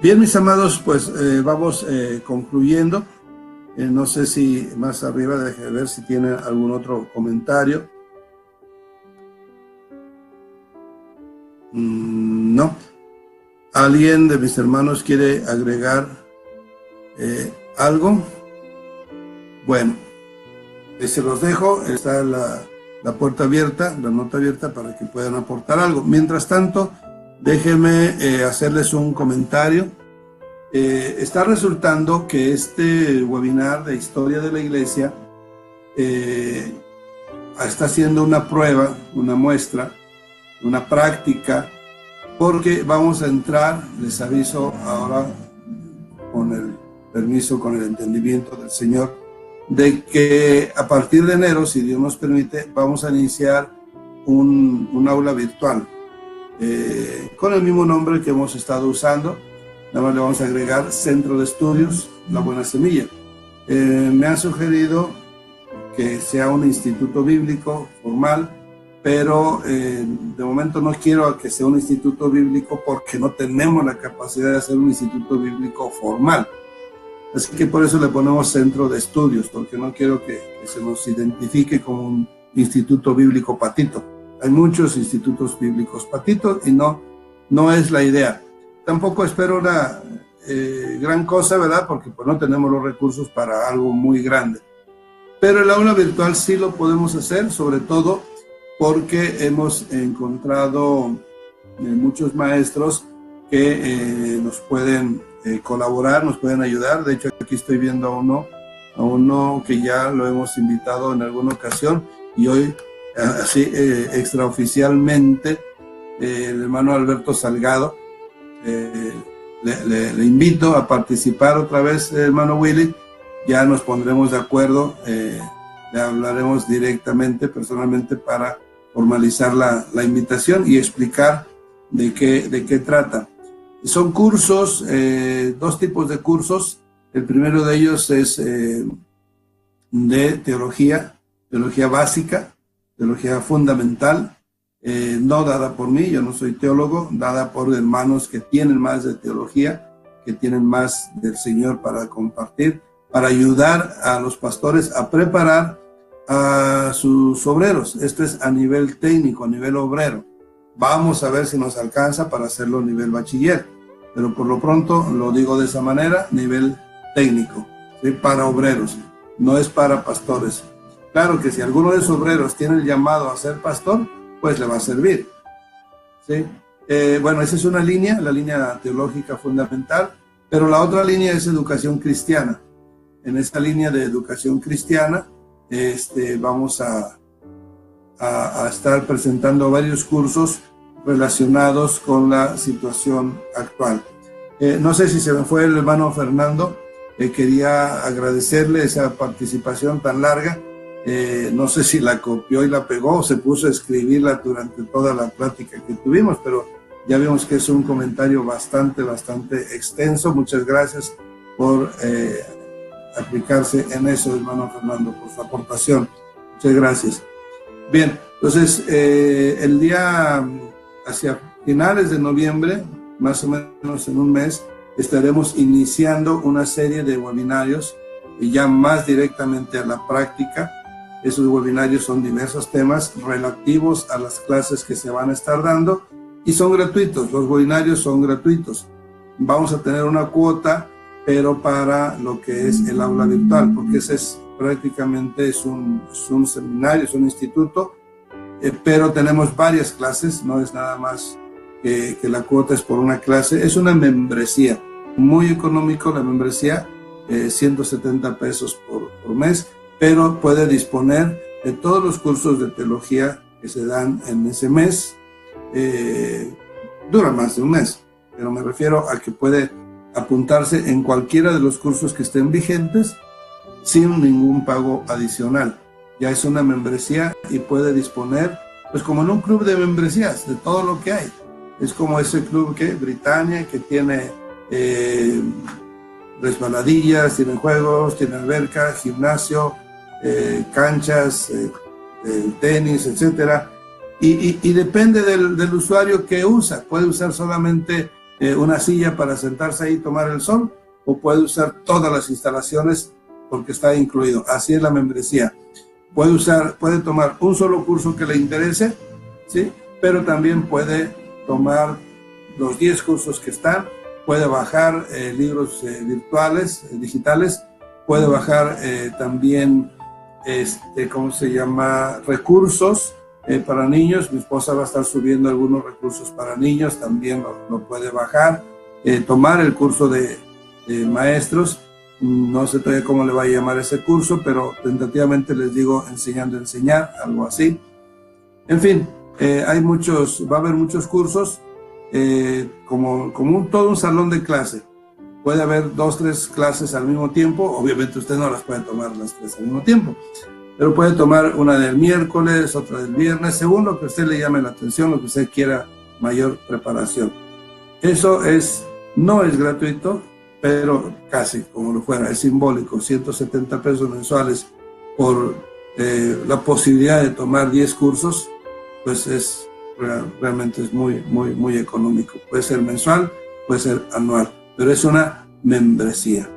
Bien, mis amados, pues vamos concluyendo. No sé si más arriba, déjenme ver si tiene algún otro comentario. No. ¿Alguien de mis hermanos quiere agregar algo? Bueno, se los dejo. Está la puerta abierta, la nota abierta para que puedan aportar algo. Mientras tanto, déjenme hacerles un comentario. Está resultando que este webinar de historia de la iglesia está haciendo una prueba, una muestra, una práctica, porque vamos a entrar, les aviso ahora con el permiso, con el entendimiento del Señor, de que a partir de enero, si Dios nos permite, vamos a iniciar un aula virtual con el mismo nombre que hemos estado usando. Nada más le vamos a agregar Centro de Estudios La Buena Semilla. Me han sugerido que sea un instituto bíblico formal, pero de momento no quiero que sea un instituto bíblico porque no tenemos la capacidad de hacer un instituto bíblico formal. Así que por eso le ponemos Centro de Estudios, porque no quiero que se nos identifique como un instituto bíblico patito. Hay muchos institutos bíblicos patitos y no es la idea. Tampoco espero una gran cosa, ¿verdad? Porque pues no tenemos los recursos para algo muy grande. Pero el aula virtual sí lo podemos hacer, sobre todo porque hemos encontrado muchos maestros que nos pueden colaborar, nos pueden ayudar. De hecho, aquí estoy viendo a uno que ya lo hemos invitado en alguna ocasión, y hoy, así extraoficialmente, el hermano Alberto Salgado, le invito a participar otra vez, hermano Willy. Ya nos pondremos de acuerdo, le hablaremos directamente, personalmente, para formalizar la invitación y explicar de qué trata. Son cursos, dos tipos de cursos. El primero de ellos es de teología básica, teología fundamental, no dada por mí, yo no soy teólogo, dada por hermanos que tienen más de teología, que tienen más del Señor para compartir, para ayudar a los pastores a preparar a sus obreros. Esto es a nivel técnico, a nivel obrero. Vamos a ver si nos alcanza para hacerlo a nivel bachiller, pero por lo pronto lo digo de esa manera, nivel técnico, ¿sí? Para obreros, no es para pastores. Claro que si alguno de esos obreros tiene el llamado a ser pastor, pues le va a servir, ¿sí? Bueno, esa es una línea, la línea teológica fundamental, pero la otra línea es educación cristiana. En esta línea de educación cristiana vamos a estar presentando varios cursos relacionados con la situación actual. No sé si se me fue el hermano Fernando, quería agradecerle esa participación tan larga. No sé si la copió y la pegó o se puso a escribirla durante toda la plática que tuvimos, pero ya vimos que es un comentario bastante extenso. Muchas gracias por aplicarse en eso, hermano Fernando, por su aportación. Muchas gracias. Bien, entonces el día hacia finales de noviembre, más o menos en un mes, estaremos iniciando una serie de webinarios y ya más directamente a la práctica. Esos webinarios son diversos temas relativos a las clases que se van a estar dando y son gratuitos. Los webinarios son gratuitos. vamos a tener una cuota, pero para lo que es el aula virtual, porque ese es prácticamente es un seminario, es un instituto, pero tenemos varias clases, no es nada más que la cuota es por una clase, es una membresía, muy económico la membresía, 170 pesos por mes, pero puede disponer de todos los cursos de teología que se dan en ese mes. Dura más de un mes, pero me refiero a que puede apuntarse en cualquiera de los cursos que estén vigentes sin ningún pago adicional. Ya es una membresía y puede disponer, pues como en un club de membresías, de todo lo que hay. Es como ese club que Britannia, que tiene resbaladillas, tiene juegos, tiene alberca, gimnasio, canchas, tenis, etcétera. Y depende del usuario que usa. Puede usar solamente una silla para sentarse ahí y tomar el sol, o puede usar todas las instalaciones porque está incluido. Así es la membresía. Puede tomar un solo curso que le interese, ¿sí? Pero también puede tomar los 10 cursos que están, puede bajar libros virtuales, digitales, puede bajar también, ¿cómo se llama? Recursos para niños. Mi esposa va a estar subiendo algunos recursos para niños, también lo puede bajar, tomar el curso de maestros. No sé todavía cómo le va a llamar ese curso, pero tentativamente les digo enseñando a enseñar, algo así. En fin, va a haber muchos cursos, como todo un salón de clase. Puede haber 2, 3 clases al mismo tiempo. Obviamente usted no las puede tomar las 3 al mismo tiempo, pero puede tomar una del miércoles, otra del viernes, según lo que a usted le llame la atención, lo que usted quiera mayor preparación. Eso no es gratuito, pero casi como lo fuera, es simbólico, 170 pesos mensuales por la posibilidad de tomar 10 cursos, pues realmente es muy, muy, muy económico. Puede ser mensual, puede ser anual, pero es una membresía.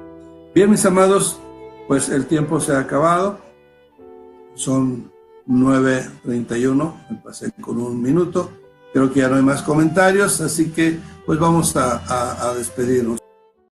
Bien, mis amados, pues el tiempo se ha acabado. Son 9:31, me pasé con 1 minuto. Creo que ya no hay más comentarios, así que pues vamos a despedirnos.